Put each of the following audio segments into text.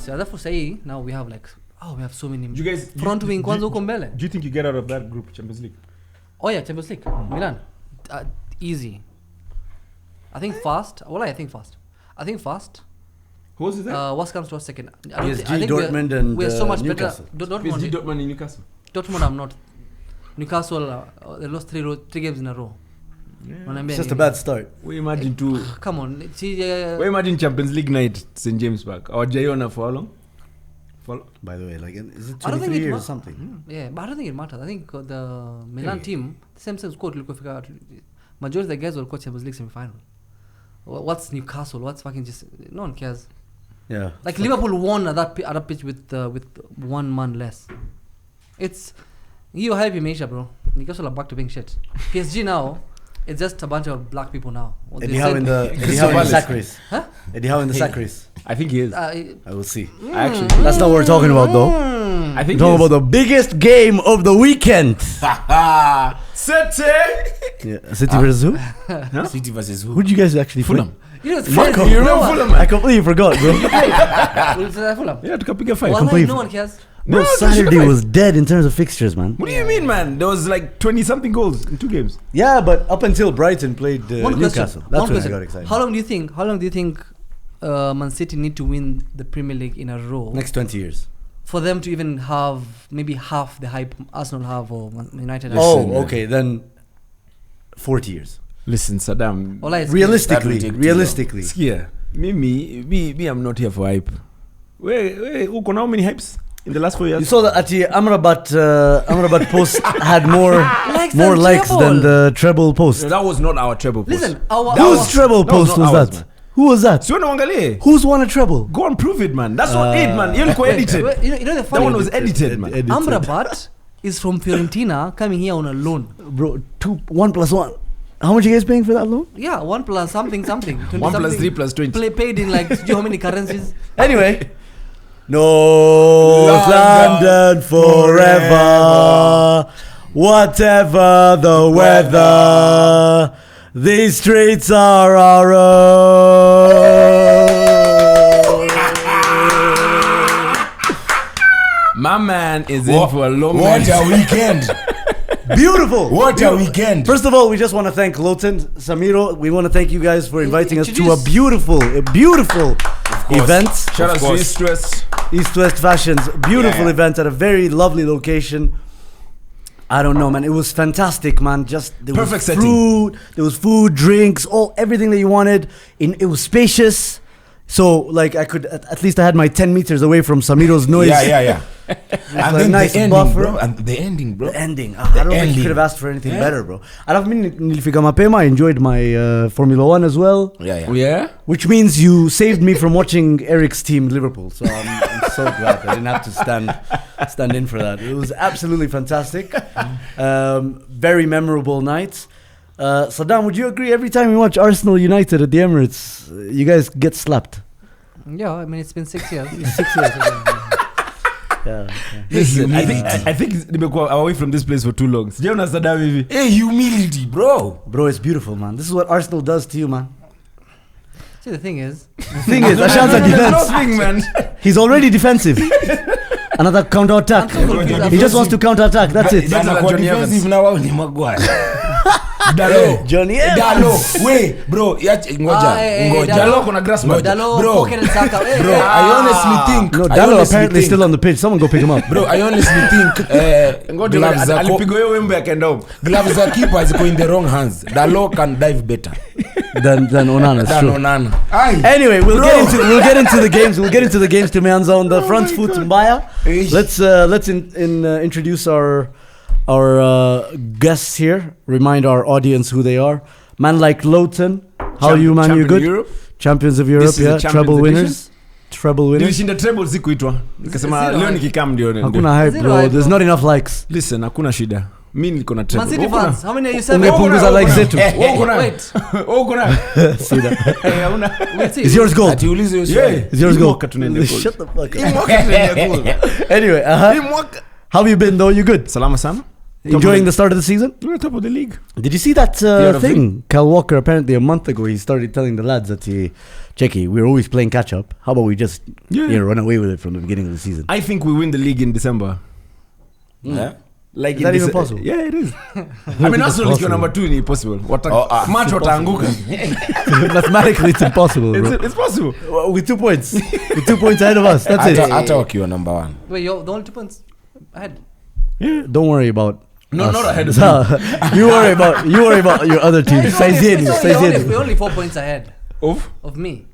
last year. Therefore, say now we have like we have so many. You guys front wing kwanza uko mbele. Do you think you get out of that group Champions League? Oh yeah, Champions League. Milan, easy. I think fast. I think fast. Who was that? What comes to us second? PSG, Dortmund, and we're so much Newcastle. better. PSG, Dortmund, and Newcastle. Dortmund, I'm not. Newcastle, they lost 3 games in a row. Yeah. It's just a bad start. We imagine to. Come on, see. We imagine Champions League night, St James Park. Or Jayona for how long? By the way, like, is it 23 years or something? Yeah, but I don't think it matters. I think the Milan team, the same squad, majority of the guys will coach Champions League semi-final. What's Newcastle? What's fucking just no one cares. Yeah. Like Liverpool won at that pitch with 1 man less. It's you hype Asia, bro. Newcastle are back to being shit. PSG now, it's just a bunch of black people now. Eddie Howe in the sack race. Huh? Eddie Howe in the sack race. I think he is. I will see. Actually, that's not what we're talking about, though. I think we're talking about the biggest game of the weekend. City. Yeah. City versus who? Huh? City versus who? Who did you guys actually Fulham. You know, you remember Fulham? I completely forgot, bro. Fulham. Yeah, to pick a fight. No one cares. No, Saturday was dead in terms of fixtures, man. What do you mean, man? There was like 20-something goals in 2 games. Yeah, but up until Brighton played Newcastle. That's when I got excited. How long do you think Man City need to win the Premier League in a row? Next 20 years. For them to even have maybe half the hype Arsenal have or United have. Oh, okay. Then 40 years. Listen, Saddam. Realistically. Yeah. Me, I'm not here for hype. Wait, how many hypes in the last 4 years? You saw that Amrabat post had more likes than the treble post. No, that was not our treble post. Listen, whose treble post was that? Man. Who was that? Who's won a treble? Go and prove it, man. That's not it, man. You look edited. You know the funny that one was edited, man. Amrabat is from Fiorentina coming here on a loan. Bro, 1 + 1. How much are you guys paying for that loan? Yeah, 1 plus something. 1 plus 3 plus 20. Paid in like, do you know how many currencies? Anyway. North London forever. Whatever the weather, these streets are our own. My man is in for a long What a weekend. Beautiful. What a weekend. First of all, we just want to thank Lawton, Samiro. We want to thank you guys for inviting us to a beautiful event. Shout out to East West Fashions. Beautiful event at a very lovely location. I don't know, man. It was fantastic, man. There perfect was fruit, there was food, drinks, everything that you wanted. It was spacious. So, like, I had my 10 meters away from Samiro's noise. Yeah. And then nice the ending, buffer. bro. And the ending, bro. I don't think you could have asked for anything better, bro. I enjoyed my Formula 1 as well. Yeah. Which means you saved me from watching Eric's team, Liverpool. So I'm so glad I didn't have to stand in for that. It was absolutely fantastic. Very memorable night. Saddam, would you agree every time we watch Arsenal United at the Emirates, you guys get slapped? Yeah, I mean, it's been 6 years. 6 years. Yeah. Listen, I think nimekuwa away from this place for too long. Sijaona Saddam hivi. Hey, humility, bro. Bro, it's beautiful, man. This is what Arsenal does to you, man. See, the thing is, Ashan's a defense. Man. He's already defensive. Another counter attack. He just wants to counter attack. That's it. Defensive now ni Maguire. Johnny Dalo. Wait, bro. Ngoja. Dalo kuna grass mat. Bro, I honestly think. No, Dalo apparently still on the pitch. Someone go pick him up. Bro, I honestly think. Alipigwa hiyo wembe akaenda home. Gloves za keeper ziko in the wrong hands. Dalo can dive better than Onana. Onana. Anyway, we'll get into the games. We'll get into the games. Tumeanza on the front foot Mbaya. Let's introduce our guests here. Remind our audience who they are. Man like Lawton. How are you, man? You good? Europe. Champions of Europe, yeah. Treble winners. Nilishinda treble zikuitwa. Nikasema leo nikikam ndio. Hakuna hype, bro. There's not enough likes. Listen, hakuna shida. Mimi niko na treble. Man City fans, how many are you saying? Ungepunguza like zetu. Wait. See that? We'll see. Is yours gold? Atiulize hiyo Yeah. swali. Is yours gold? Shut the fuck up. Anyway, how have you been though? You good? Salama sana. Enjoying the start of the season? We're top of the league. Did you see that Fear of thing? Kyle Walker, apparently a month ago, he started telling the lads that, Checky, we're always playing catch up. How about we just run away with it from the beginning of the season? I think we win the league in December. Yeah. Like Is that even possible? Yeah, it is. I mean, Arsenal is number 2 ni possible. Match wataanguka. Mathematically, it's impossible, bro. It's possible. With 2 points. With 2 points ahead of us. That's it. Hata wakiwa number 1. Wait, you're the only 2 points ahead. Yeah, don't worry about No, us. not ahead of you worry about your other teams. We're only 4 points ahead Of me.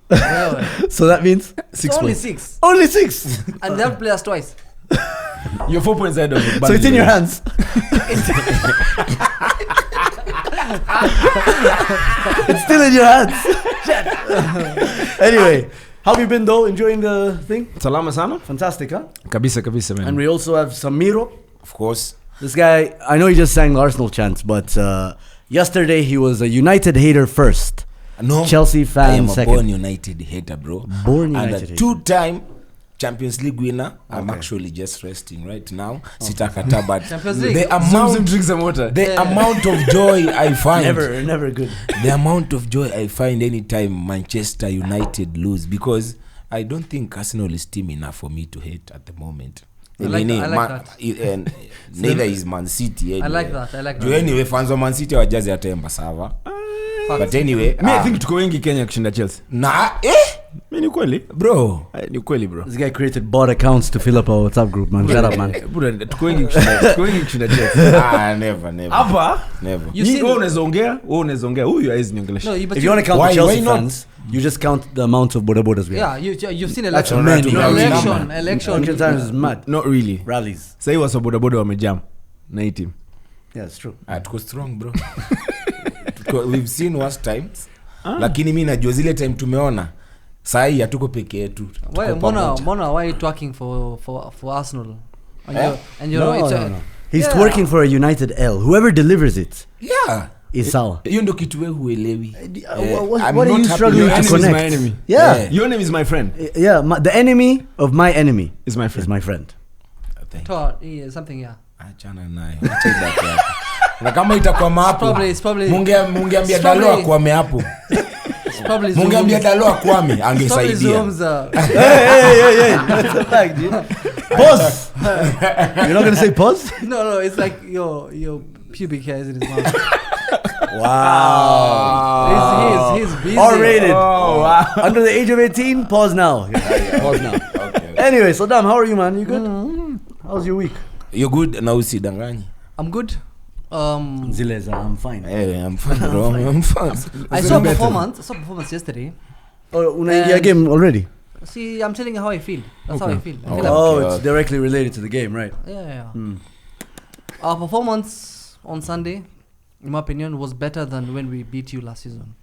So that means 6 only points. 6. only 6. And they have to play us twice. You're 4 points ahead of me. So it's in your hands. It's still in your hands. Anyway, how have you been though? Enjoying the thing? Salama sana? Fantastic, huh? Kabisa, man. And we also have Samiro. Of course. This guy, I know he just sang the Arsenal chants, but yesterday he was a United hater first. No. Chelsea fan I am a second. born United hater, bro. Born And United a hater. 2-time Champions League winner. I'm actually just resting right now. Sitakata, but Champions League. the Zoom drink some water. amount of joy I find. Never good. The amount of joy I find anytime Manchester United lose, because I don't think Arsenal is team enough for me to hate at the moment. I like that. And neither is Man City. Anyway. I like that. Anyway, fans of Man City wajazi hata Embasava. But anyway, I think tuko wengi Kenya kushinda Chelsea. Mi ni kweli? bro. Ni kweli, bro. This guy created bot accounts to fill up our WhatsApp group, man. Shut up, man. Bro, tuko wengi kushinda Chelsea. Never. Hapa? Never. You unaweza ongea. Huyu haizi niongelesha. No, but If you want to count Why- the Chelsea why not? fans, you just count the amount of bodabodas we have. yeah, you've seen That's election. many. Election. Election times is mad. Not really. Rallies. Sasa wasa bodaboda wamejam na hii team. Yeah, it's true. Tuko strong, bro. We've seen worse times. Lakini mi najua zile time tumeona. Sahi hatuko peke yetu. Why are you talking for Arsenal? And you know it's No. He's twerking for a United L. Whoever delivers it Yeah. is sour. Hiyo ndio kitu wewe huelewi. What I'm are not you happy. struggling Your to enemy is connect? my enemy. Yeah. Your name is my friend. Yeah, the enemy of my enemy Is my friend. is my friend. something, yeah. Achana nayo. Acha ibaki hapo. Na kama itakwama hapo. It's probably mungeambia Dalo akwame hapo. it's probably Mungeambia Dalo akwame It's probably angesaidia. Zoom's, Hey. That's a fact, dude. Pause. You're not going to say pause? no, it's like your pubic hair is in his mouth. Wow. He's busy. R-rated. Oh, wow. Under the age of 18, pause now. Pause now. Okay. Anyway, so Dam, how are you, man? You good? How's your week? You're good na usidanganyi. I'm good. Zileza, I'm fine. Hey, I'm fine, bro. I'm fine. I saw performance yesterday. Oh, unaingia game already? See, I'm telling you how I feel. That's how I feel. I feel Oh, Okay. it's directly related to the game, right? yeah. Our performance on Sunday, in my opinion, was better than when we beat you last season.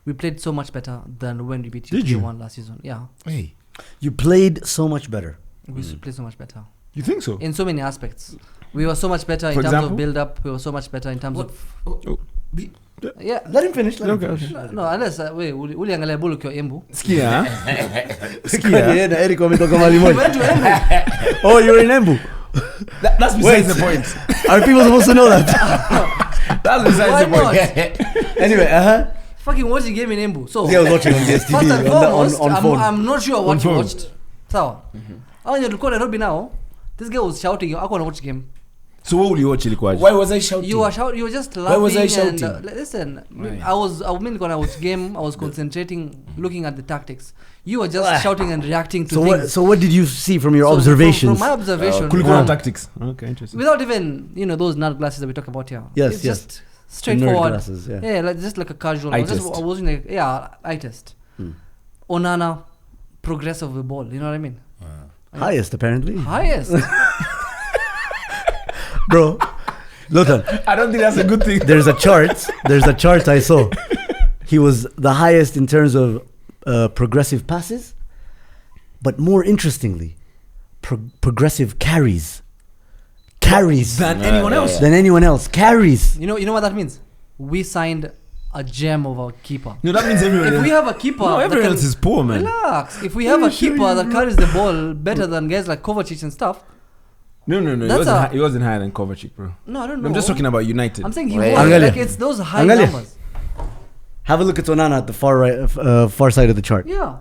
We played so much better than when we beat you. Did you? 3-1 last season. Yeah, Hey. You played so much better. we played so much better You think so? in so many aspects. We were so much better in For terms example? of build-up. We were so much better in terms of yeah. Let him finish. Okay. No, unless uliangalia ball ukiwa Embu. Sikia. Yeah, na Eric wametoka mahali We moja. went to Embu. Oh, you're in Embu. That's besides the point. Are people supposed to know that? That's besides Why the point. not? Anyway, Fucking watching game in Embu. So I was watching on DSTV first and foremost, on phone. I'm not sure what On you phone. watched. Sawa. Hao wenye tulikuwa Nairobi now, this guy was shouting. Ako na watch game. So what will you watch ilikuwaje? Why was I shouting? You were just laughing. was I and, shouting? listen, I was gonna watch game. I was concentrating, looking at the tactics. You were just shouting and reacting to things. So what did you see from your So observations? From my observation, Kulikuwa na tactics. Okay, interesting. without even those nut glasses that we talk about here. Yes, it's yes. just straightforward. Nerd glasses, yeah. just like a casual. Eye I test. wasn't like eye test. Onana, progress of the ball. You know what I mean? Highest, apparently. Highest. Bro, Lothar, I don't think that's a good thing. there's a chart I saw. He was the highest in terms of progressive passes, but more interestingly, progressive carries. Than anyone else. Than anyone else. Carries. You know what that means? We signed a gem of a keeper. No, that means everyone If we else. have a keeper, No, that everyone can- else is poor, man. Relax. If we have a keeper that carries the ball better than guys like Kovacic and stuff, No. He wasn't higher than Kovacic, bro. No, I don't know. I'm just talking about United. I'm saying he Wait. was. Angalia. Like it's those high Angalia. numbers. Have a look at Onana at the far side of the chart. Yeah.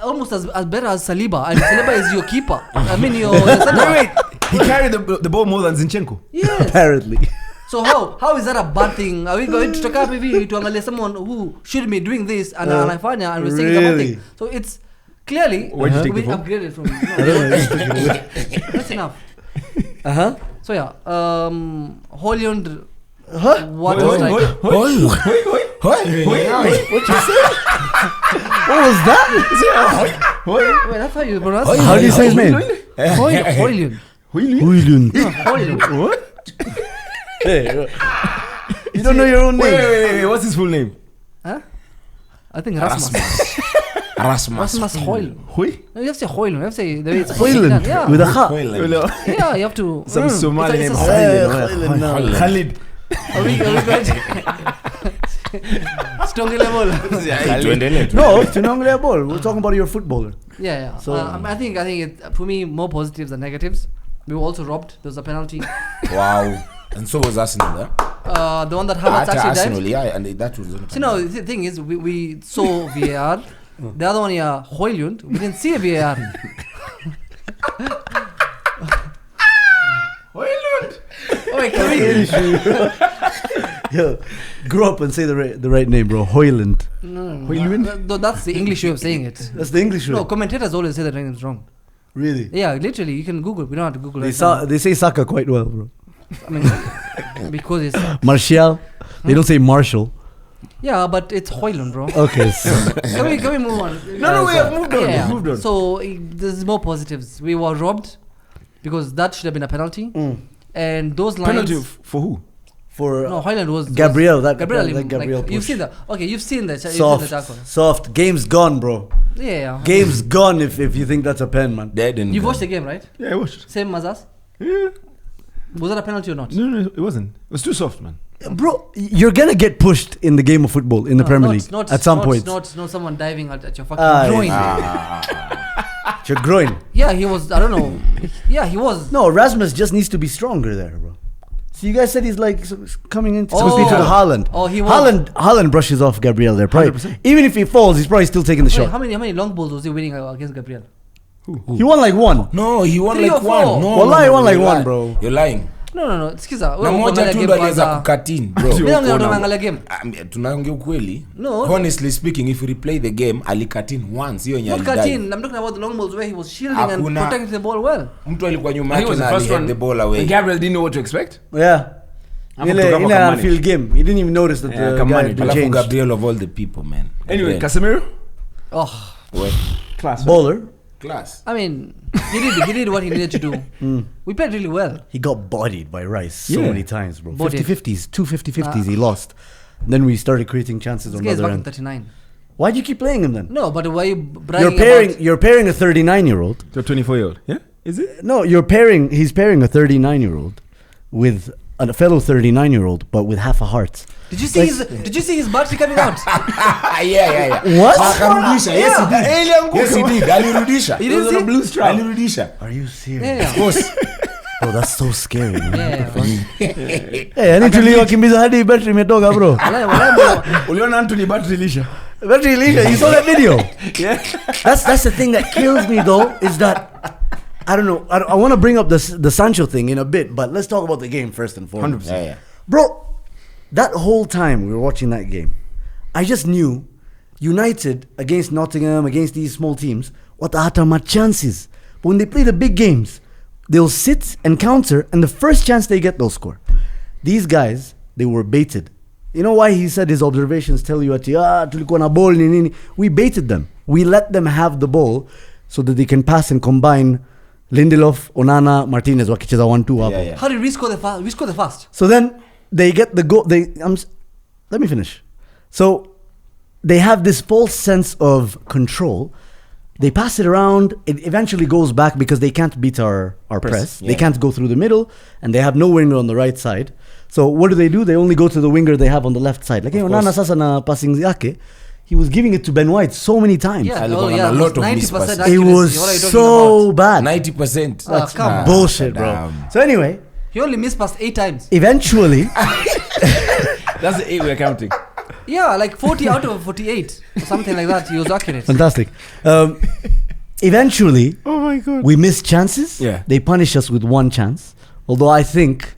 Almost as better as Saliba. And Saliba is your keeper. I mean, your center. Wait. He carried the ball more than Zinchenko. Yes. Apparently. So how is that a bad thing? Are we going to talk about maybe to angalia someone who should be doing this and anafanya and we're saying it's a bad Really? thing? So it's clearly Where'd you take we it from? upgraded from. I don't know. That's enough. Uh-huh. So yeah, Holland. Huh? What was like? What you say? What was that? Wait, that's how you pronounce it. How do you say his name? Holland. Huylund. No, Holland. What? Hey, you don't know your own name. Wait. What's his full name? Huh? I think Rasmus. Rasmus Højlund. Hui? No, you have to say Højlund. You have to say the way it's Huylund. Yeah. With a ha. Yeah, you have to. Some Somali it's name. a- Khalid. Are we going to? Strong level. No, Tunangle ball. We're talking about your footballer. Yeah. So- I think it for me more positives than negatives. We were also robbed. There was a penalty. Wow. And so was Arsenal, The one that Havertz actually Arsenal, dived. yeah, and that was. So no, the thing is, we saw VAR. The other one, yeah, Højlund. We didn't see a VAR. Højlund. Oh wait, can we? Yo, grow up and say the right name, bro. Hoyland. No, that's the English way of saying it. That's the English No, way. commentators always say the name is wrong. Really? Yeah, literally, you can Google. We don't have to Google They right now. they say Saka quite well, bro. I mean, because it's Martial. They don't say Marshall. yeah, but it's Højlund, bro. Okay. So, Can we move on? No, we have moved on. Yeah. We've moved on. So there's more positives. We were robbed because that should have been a penalty, and those lines. Penalty for who? for No, Højlund was Gabriel. That Gabriel. Gabriel Like, you've push. seen that. Okay, you've seen the tackle. Soft. Game's gone, bro. Yeah. Game's gone if you think that's a pen, man. Dead and You've watched the game, right? Yeah, I watched. Same as us. Yeah. Was that a penalty or not? No, it wasn't. It was too soft, man. Bro, you're gonna get pushed in the game of football in the Premier League at some point. Not someone diving at your fucking groin. Your groin. Yeah, he was. I don't know. Yeah, he was. No, Rasmus just needs to be stronger there, bro. So you guys said he's like coming in to Oh. compete with Haaland. Oh, he was. Haaland brushes off Gabriel there. Probably, 100%. even if he falls, he's probably still taking the Wait, shot. how many long balls was he winning against Gabriel? He won like one. No, he won 3 like or 4. one. No, Wallahi, he won like you're one, lying. bro. You're lying. No. Sikiza. Na moja tu ndo aliweza kukatin, bro. Mimi naongea tunaangalia game. Tunaongea ukweli. No. Honestly speaking, if you replay the game, alikatin once hiyo Not nyali. Katin. I'm talking about the long balls where he was shielding and Hakuna. protecting the ball well. Mtu alikuwa nyuma He yake was the na first alihead one. the ball away. And Gabriel didn't know what to expect. Yeah. Hapo Ile kutoka kwa Anfield game. He didn't even notice that Yeah, the come guy on, had Alafu changed. Gabriel of all the people, man. Anyway, Then, Casemiro. Oh, well, Class. Baller. class. I mean, he did what he needed to do. We played really well. He got bodied by Rice so Yeah. many times, bro. Bodied. 50-50s, 2 50-50s he lost. Then we started creating chances This on guy the is other fucking end. 39. Why'd you keep playing him then? No, but why are you bragging about? You're pairing a 39-year-old. To a 24-year-old. Yeah? Is it? No, he's pairing a 39-year-old with a fellow 39-year-old, but with half a heart. Did you see his battery coming out? Yeah. What? Akamrudisha. Yes, he did. Yes, he did. Alirudisha. You didn't see? blue stripe. Alirudisha. Are you serious? Yeah. Of course. Bro, that's so scary, man. Yeah. Hey, I need to leave wakimbiza hadi battery imetoka, bro. Walai, bro. Uliona Anthony battery lisha. Battery leader, you saw that video? Yeah. That's the thing that kills me though, is that I don't know. I want to bring up the Sancho thing in a bit, but let's talk about the game first and foremost. 100%. Yeah. Bro, that whole time we were watching that game, I just knew United against Nottingham, against these small teams, what the chances. But when they play the big games, they'll sit and counter, and the first chance they get, they'll score. These guys, they were baited. You know why he said his observations tell you tulikuwa na ball nini? We baited them. We let them have the ball so that they can pass and combine Lindelof, Onana, Martinez wakicheza 1-2 hapo. Yeah. How did we score the fast? We scored the fast. So then they get the goal. Let me finish. So they have this false sense of control. They pass it around. It eventually goes back because they can't beat our press. Yeah. They can't go through the middle, and they have no winger on the right side. So what do? They only go to the winger they have on the left side. Like, Onana sasa na passing yake, he was giving it to Ben White so many times. Yeah, I'll oh, go on yeah, a lot of 90% mispasses. accuracy. It was What are you talking so about? bad. 90%. That's come on. Bullshit, bro. So anyway, He only missed past 8 times. eventually, That's the 8 we're counting. Yeah, like 40 out of 48 or something like that. He was accurate. fantastic. Eventually, Oh my god. we missed chances. Yeah. They punished us with one chance. Although I think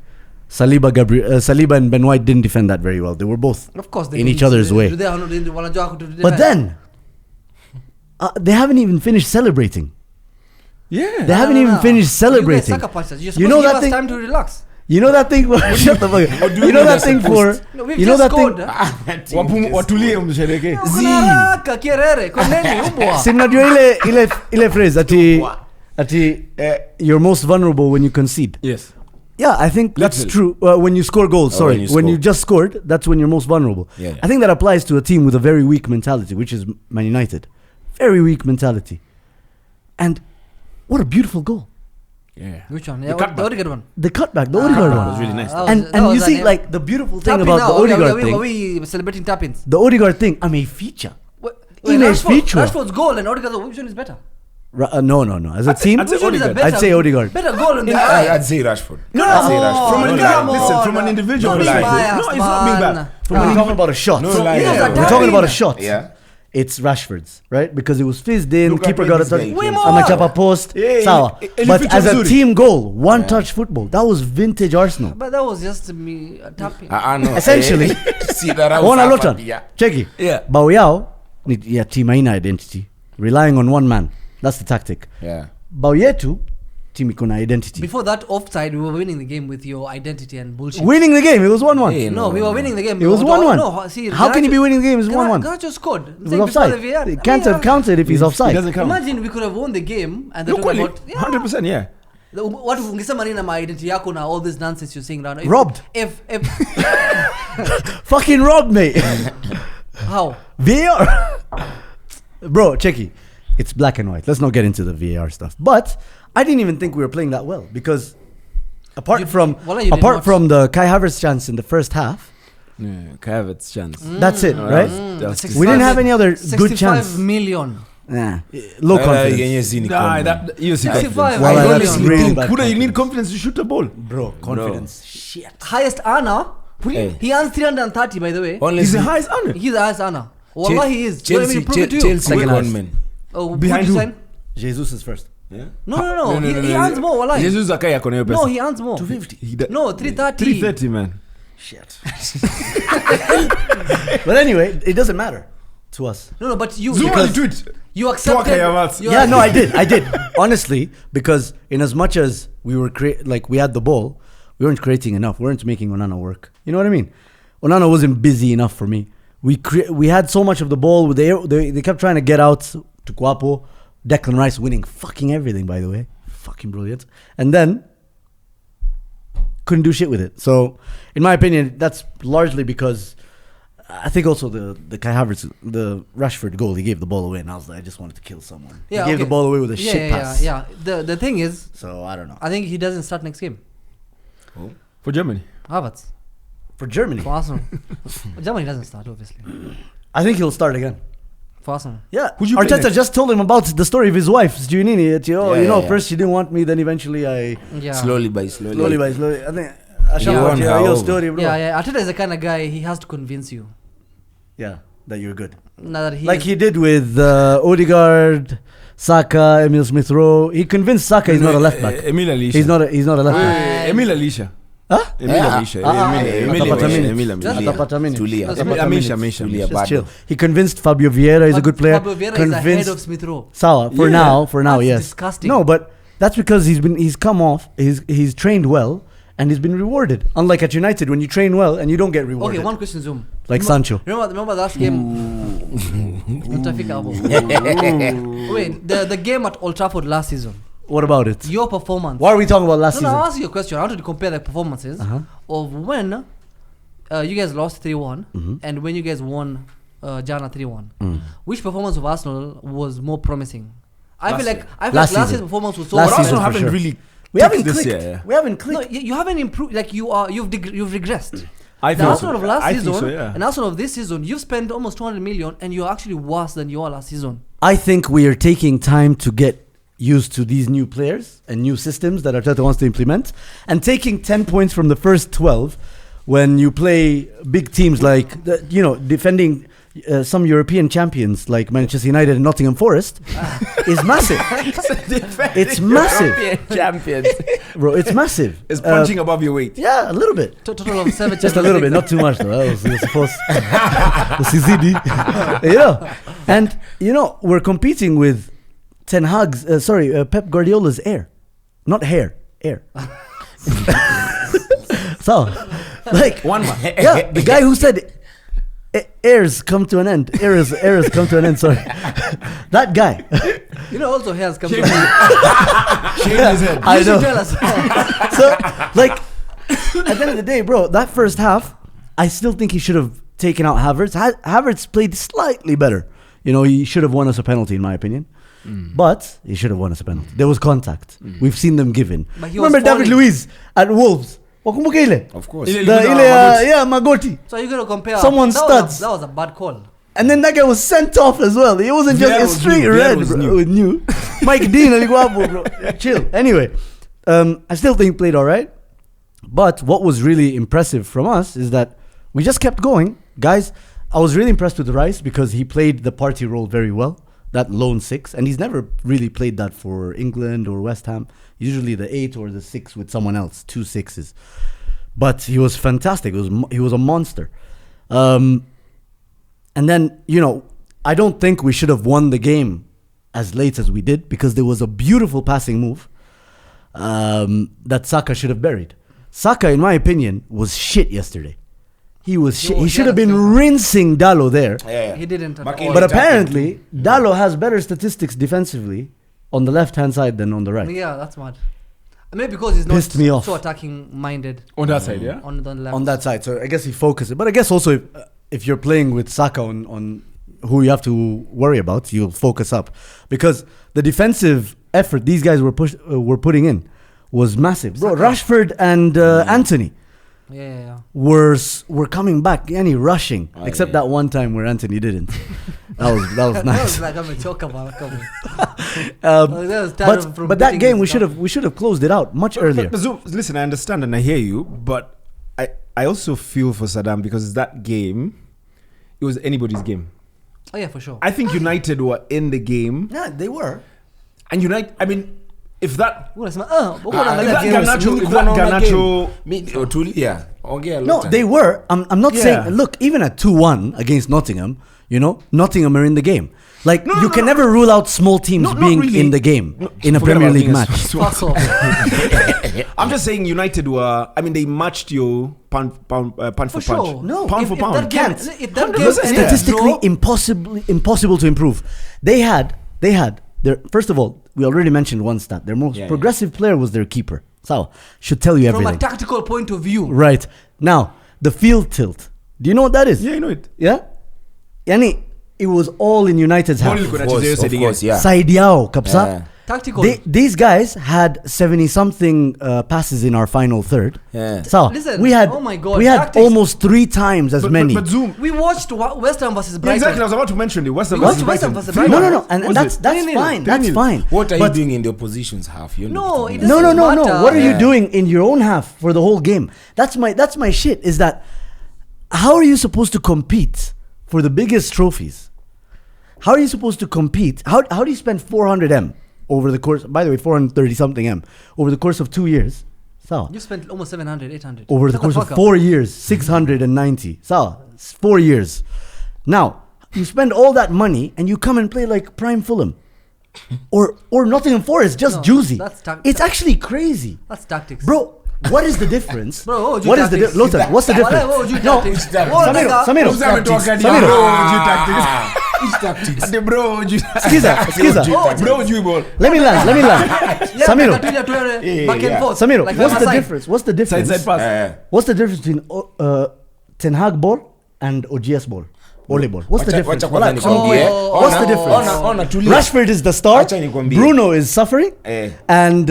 Saliba and Ben White didn't defend that very well. They were both Of course, they in didn't. each other's way. But then, they haven't even finished celebrating. Yeah. They haven't even finished celebrating. You know know that that thing- time to relax. You know that thing for shut the fuck up. You know that thing for No, we've you know just that thing scored. Watulie mshereke. Kuna haraka, kierere, kwa nini umbwa? si mnajua ile phrase ati you're most vulnerable when you concede. Yes. Yeah, I think that's Literally. true. When you score goals, sorry. when you When you score. just scored, that's when you're most vulnerable. Yeah, yeah. I think that applies to a team with a very weak mentality, which is Man United. Very weak mentality. And what a beautiful goal. Yeah. Which one? The Yeah, cutback. the Odegaard one. The cutback, the Odegaard That one. was really nice. that was- And that you was see, an- like, the beautiful thing Tapping about now. the Odegaard Are thing, we celebrating tap-ins? the Odegaard thing, I mean, feature. Wait, Image feature. Rashford's goal and Odegaard's, which one is better? No. As a team, I'd say Which one is a Odegaard. better- I'd say Odegaard. Better goal in the I'd say Rashford. No, I'd say Rashford. From an No individual- lie. listen, from an individual Don't be perspective. biased, No, it's not being man. bad. We're talking about a shot. No So- lie, It was yeah. a we're talking tapping. about a shot. Yeah. It's Rashford's, right? Because it was fizzed in, Look at keeper when got a this touch, guy Way came. more. amachapa post, Yeah, sawa. he But featured as a Zuri. team goal, one-touch football, that was vintage Arsenal. But that was just me tapping. No. Essentially, See that I Ona was Lotan, yeah. cheki. Yeah. Bao Yao, team haina identity, relying on one man. That's the tactic. Yeah. Bao Yetu, team iko na identity. Before that offside, we were winning the game with your identity and bullshit. Winning the game, it was 1-1. Hey, No, we were winning the game. It was No, 1-1. No, see, How can you be winning the game? It's 1-1. Garnacho scored. It was offside. It can't have counted if he's It offside. doesn't count. Imagine we could have won the game and they're No, talking quality. about 100%, yeah. what ungesema nini na my identity yako na all this nonsense you're saying around. Robbed. If Fucking robbed, mate. how? VAR. Bro, checky. It's black and white. Let's not get into the VAR stuff. But I didn't even think we were playing that well because apart You- from Wallah, you did apart not. from the Kai Havertz chance in the first half, Yeah, Kavett's chance. that's it, No, right? that was- We didn't have any other good 65 chance. million. Nah, low confidence. Nah, that you see 65 confidence. Well, million. that's really bad Buddha, you confidence. need confidence to shoot the ball. Bro, confidence. Shit. Highest earner. Hey. He earns 330 by the way. Honestly, He's the highest honor. He's the highest earner. Wallah, he is. Do you want me Chelsea, to prove it to you? Chelsea Second highest. gunman. Oh, Behind who'd you who? sign? Jesus is first. Yeah. No. He earns more. Wallah. Jesus Akai akona hiyo pesa. No, he earns more. 250. No, 330. 330, man. Shit. But anyway, it doesn't matter to us. No, but you Zuma because tweet. you accepted. Talk about- you Yeah, are- no, I did. Honestly, because in as much as we were we had the ball, we weren't creating enough. We weren't making Onana work. You know what I mean? Onana wasn't busy enough for me. We had so much of the ball. They kept trying to get out to Guapo. Declan Rice winning fucking everything, by the way. Fucking brilliant. And then couldn't do shit with it. So, in my opinion, that's largely because I think also the Kai Havertz, the Rashford goal, he gave the ball away, and I was like, I just wanted to kill someone. Yeah, he gave okay. the ball away with a shit pass. Yeah. The thing is, So I don't know. I think he doesn't start next game. For Germany. Havertz For Germany, for Arsenal. Germany doesn't start obviously. I think he'll start again. For Arsenal. Yeah, Who'd you play Arteta next? just told him about the story of his wife, Giannini. Yeah. First she didn't want me, then eventually I Yeah. Slowly by slowly. slowly by slowly. I think You won her your over. story, bro. Yeah. Arteta is the kind of guy he has to convince you. Yeah, that you're good. Now that he Like he did with Odegaard, Saka, Emil Smith Rowe. He convinced Saka he's not a left back. Emil Alisha. He's not a left back. Emil Alisha. Huh? Emil Alisha. Emil Just- Amisha. Atapata minutes. Tulia. Atapata Amisha, minutes. Amisha. Tulia, Just bad. chill. He convinced Fabio Vieira is a good player. Fabio Vieira is ahead of Smith Rowe. Sawa for Yeah. now, That's yes. disgusting. No, but that's because he's come off. He's trained well and he's been rewarded. Unlike at United, when you train well and you don't get rewarded. Okay, one question, Zoom. Like Sancho. Remember last game? Mtafika hapo. Wait, the game at Old Trafford last season. What about it? Your performance. What are we talking about last No, season? I'll ask you a question. I wanted to compare the performances of when you guys lost 3-1 and when you guys won Jana 3-1. Which performance of Arsenal was more promising? I feel like Last last season. year's performance was so Last But season Arsenal for haven't sure. really We haven't this clicked. year, yeah. We haven't No, clicked. you haven't improved. Like you've regressed. I The think Arsenal of last I season think so, yeah. and Arsenal of this season, you've spent almost 200 million and you're actually worse than you were last season. I think we are taking time to get used to these new players and new systems that Arteta wants to implement, and taking 10 points from the first 12 when you play big teams like, defending some European champions like Manchester United and Nottingham Forest is massive. It's massive. European champions. Bro, it's massive. It's punching above your weight. Yeah, a little bit. Total of 7. Just a little bit, not too much though. That was supposed to. And we're competing with Ten Hag's, Pep Guardiola's heir. Not hair, air. So, like, One man. yeah, the guy who said heirs come to an end. Heirs come to an end, sorry. That guy. Also hairs come to Shaving his head. I know. Tell us. So, like, at the end of the day, bro, that first half, I still think he should have taken out Havertz. Havertz played slightly better. He should have won us a penalty, in my opinion. But he should have won us a penalty. There was contact. We've seen them given. Remember David Luiz at Wolves? Of course. Magoti. So you're going to compare. Someone studs. That was a bad call. And then that guy was sent off as well. It wasn't just a straight red, bro. It was new. Mike Dean, bro. Chill. Anyway, I still think he played all right. But what was really impressive from us is that we just kept going. Guys, I was really impressed with Rice because he played the party role very well. That lone 6. And he's never really played that for England or West Ham. Usually the 8 or the 6 with someone else. 2 6s. But he was fantastic. He was a monster. And then, I don't think we should have won the game as late as we did because there was a beautiful passing move that Saka should have buried. Saka, in my opinion, was shit yesterday. He was shit. He should have been rinsing Dallo there. Yeah. He didn't. But apparently, Dallo has better statistics defensively on the left-hand side than on the right. Yeah, that's mad. Maybe because he's not Pissed me off. so attacking minded. On that side, yeah? On the left. On that side. So I guess he focused it. But I guess also if you're playing with Saka on who you have to worry about, you'll focus up. Because the defensive effort these guys were putting in was massive. Bro, Saka. Rashford and Anthony Yeah. were coming back, rushing. Except that one time where Anthony didn't. That was That nice. was like I'm a joke about coming. But that game we should have closed it out much earlier. But Zoom, listen, I understand and I hear you, but I also feel for Saddam because that game, it was anybody's game. Oh yeah, for sure. I think United were in the game, Yeah, they were. and United. I mean, if that No, they were. I'm not saying. Look, even at 2-1 against Nottingham, Nottingham are in the game. Like you can never rule out small teams being really. in the game in a Forget Premier about League being a match. Fuck off. I'm just saying United were. I mean, they matched you pound for punch. sure. No, pound for pound. That game, if that game 100%, yeah. Statistically, impossible to improve. They had their first of all. We already mentioned one stat. Their most progressive player was their keeper. So should tell you from everything. a tactical point of view. Right now, the field tilt. Do you know what that is? Yeah, you know it. Yeah. Yani, it was all in United's half. Of course, yeah. Saidiao, kapsa. Tactical. These guys had 70-something passes in our final third. Yeah. So Listen, we had, oh my God, we had tactics. almost 3 times as many. But Zoom. We watched West Ham versus Yeah, Brighton. exactly. I was about to mention it. West Ham We watched versus West Ham Brighton. versus Brighton. No, and Was that's it? that's 3-0. fine. That's 3-0. fine. What are you But- doing in the opposition's half? You're No, not it No. doesn't matter. What are you Yeah. doing in your own half for the whole game? That's my shit. Is that how are you supposed to compete for the biggest trophies? How are you supposed to compete? How do you spend 400 over the course? By the way, 430 something over the course of 2 years. So You spent almost 700, 800. over the Shut course of fuck up. 4 years, 690. So 4 years. Now you spend all that money and you come and play like Prime Fulham, or Nottingham Forest, just No, juicy. that's It's actually crazy, That's tactics. bro. What is the difference? Bro, what would you what is the tactics? Lothar, what's the difference? What would you No, tactics? Samiro, What, nigga? Samiro. Who's having talk at Samiro. Bro, Skiza. you ball. Let me land. Yeah, Samiro. back and forth. Samiro, Like what's by the my side. difference? What's the difference? Side pass. What's the difference between Ten Hag ball and OGS ball? Volleyball. What's the difference? Wacha kwanza What's nikwambie. the difference? Ona tulia. Rashford is the star. Acha nikwambie. Bruno is suffering. And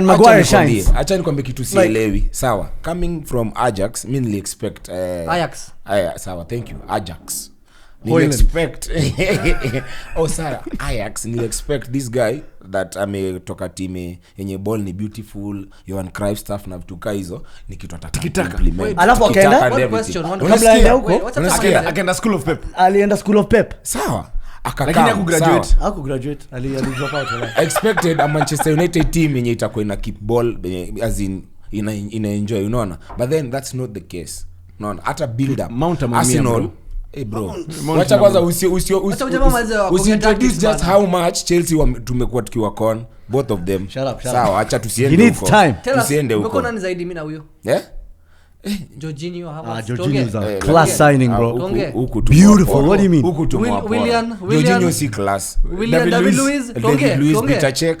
Maguire shines. Acha nikwambie kitu sielewi. Sawa. Coming from Ajax, mimi nili expect Ajax. Sawa, thank you. Ajax. Nili expect sawa, Ajax nili expect this guy that ametoka team yenye ball ni beautiful, Johan Cruyff stuff na vitu hizo ni kitu atakitaka. Alafu akaenda akaenda school of Pep. Alienda school of Pep. Sawa. Lakini Hakugraduate. Ali drop out. Expected a Manchester United team yenye itakuwa ina keep ball as in ina enjoy, unaona, but then that's not the case, unaona. Hata build up Arsenal, bro, wacha kwanza usintroduce just how much Chelsea tumekuwa tukiwa con both of them. Sawa, acha tusiende huko, tusiende huko. Uko nani zaidi mimi na huyo? Jorginho, Jorginho's a class signing, bro. Beautiful. What do you mean? Willian Jorginho si class. Willian David Luiz, Peter Cech.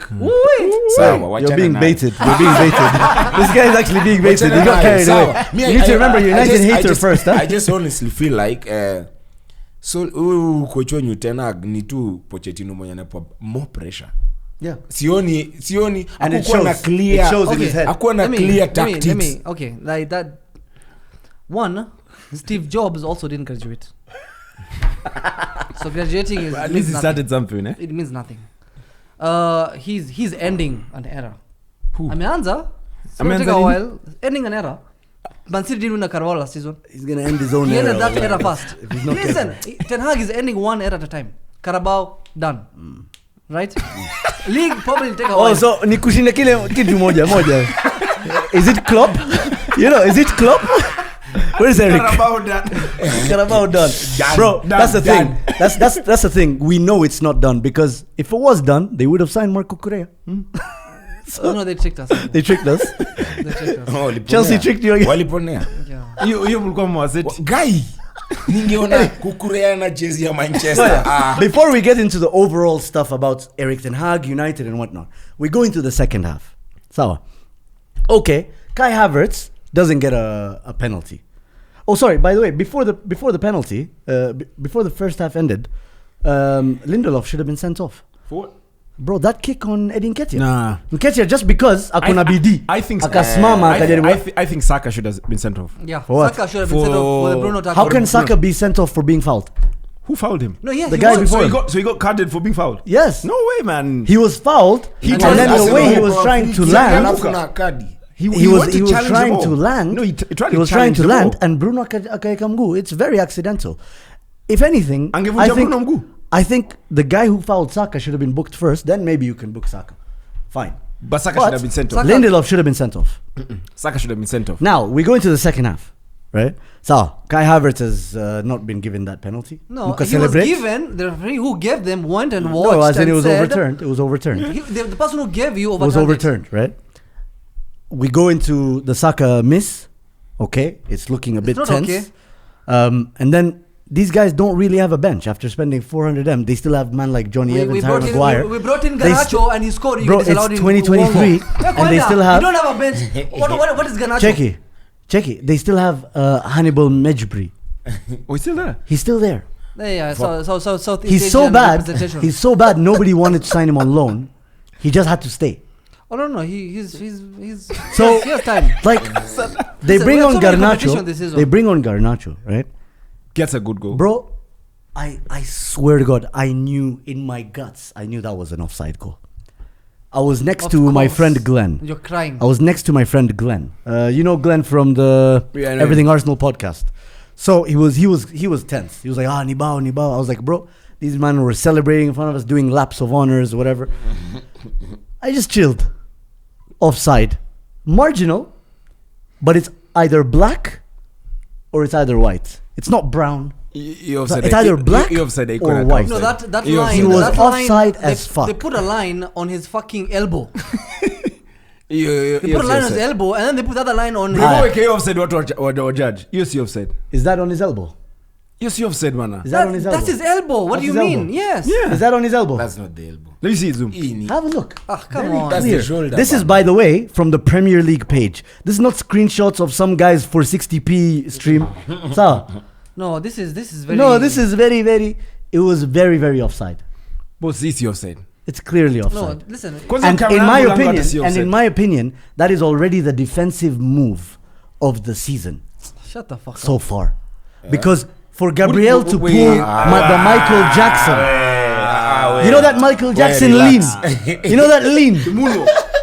Sawa, wacha. You're being baited. This guy is actually being baited. He got carried away. You need to remember, you're United hater first, huh? I just honestly feel like so coach wenyu tena ni tu Pochettino mwenye anapo more pressure. Yeah. Sioni and akuwa na clear. It shows in his head. Akuwa na clear tactics. Okay, like that. One, Steve Jobs also didn't graduate. So graduating is at least he started something, eh? It means nothing. He's ending an era. Who? Ameanza. It's gonna take a while. Ending an era. Man City didn't win a Carabao last season. He's gonna end his own he era. He ended that era fast. Listen, Ten Hag is ending one era at a time. Carabao done. Right? League probably take a while. So ni kushinda kile kitu moja. Is it Klopp? Is it Klopp? Where is Eric? Carabao done. Bro, that's the thing. That's the thing. We know it's not done, because if it was done, they would have signed Marco Correa. So, no, they tricked us. They tricked us. Chelsea tricked you again. Waliponea. You mlikuwa mwaseti. Guy. Ningeona Kukurea na jezi ya Manchester. Before we get into the overall stuff about Erik ten Hag, United and whatnot, we go into the second half. So, okay, Kai Havertz doesn't get a penalty. Oh, sorry. By the way, before the penalty, before the first half ended, Lindelof should have been sent off. For what? Bro, that kick on Eddie Nketiah. Nah. Nketiah, just because akuna bidii. I think I think Saka should have been sent off. Yeah. For what? Saka should have been sent off for the Bruno tackle. How can Saka be sent off for being fouled? Who fouled him? No, yeah, the guy before. So he got carded for being fouled. Yes. No way, man. He was fouled. And then the way he was trying to land. He was trying to land. No, he was trying to land, and Bruno akaeka mguu. It's very accidental. If anything, I think the guy who fouled Saka should have been booked first. Then maybe you can book Saka. Fine. But Saka should have been sent off. Lindelof should have been sent off. Saka should have been sent off. Now we go into the second half, right? So Kai Havertz has not been given that penalty. No, he was given. The referee who gave them went and watched. No, as in it was overturned. It was overturned. The person who gave you was overturned, right? We go into the Saka miss. Okay, it's looking a bit tense. Okay. And then these guys don't really have a bench after spending 400M. They still have man like Johnny Evans, Harry Maguire. We brought in Garnacho and he scored. Bro, it's 2023 and they still have. You don't have a bench. What is Garnacho? Check it. They still have Hannibal Mejbri. Oh, he's still there. He's still there. Yeah. So he's so bad. He's so bad. Nobody wanted to sign him on loan. He just had to stay. Oh no, he's so he has time. Like they bring on Garnacho. They bring on Garnacho, right? Gets a good goal. Bro, I swear to God, I knew in my guts, I knew that was an offside goal. I was next to my friend Glenn. You're crying. I was next to my friend Glenn. You know Glenn from the Everything Arsenal podcast. So he was tense. He was like, Nibao. I was like, bro, these men were celebrating in front of us, doing laps of honors, whatever. I just chilled. Offside. Marginal, but it's either black or it's either white. It's not brown. It's either black or white. No, that line. He was offside as fuck. They put a line on his fucking elbow. They put a line on his elbow and then they put the other line on his... offside what judge? You see offside. Is that on his elbow? You see offside, man. Is that on his elbow? That's his elbow. What do you mean? Yes. Yeah. Is that on his elbow? That's not the elbow. Let me see it zoom. Have a look. Come on. That's the shoulder. This is, by the way, from the Premier League page. This is not screenshots of some guy's 460p stream. So, No, this is very. No, this is very, very. It was very, very offside. Both easy offside. It's clearly No, offside. listen. And in my opinion, that is already the defensive move of the season Shut the fuck so up. far, because for Gabriel to pull the Michael Jackson, you know that Michael Jackson lean. You know that lean.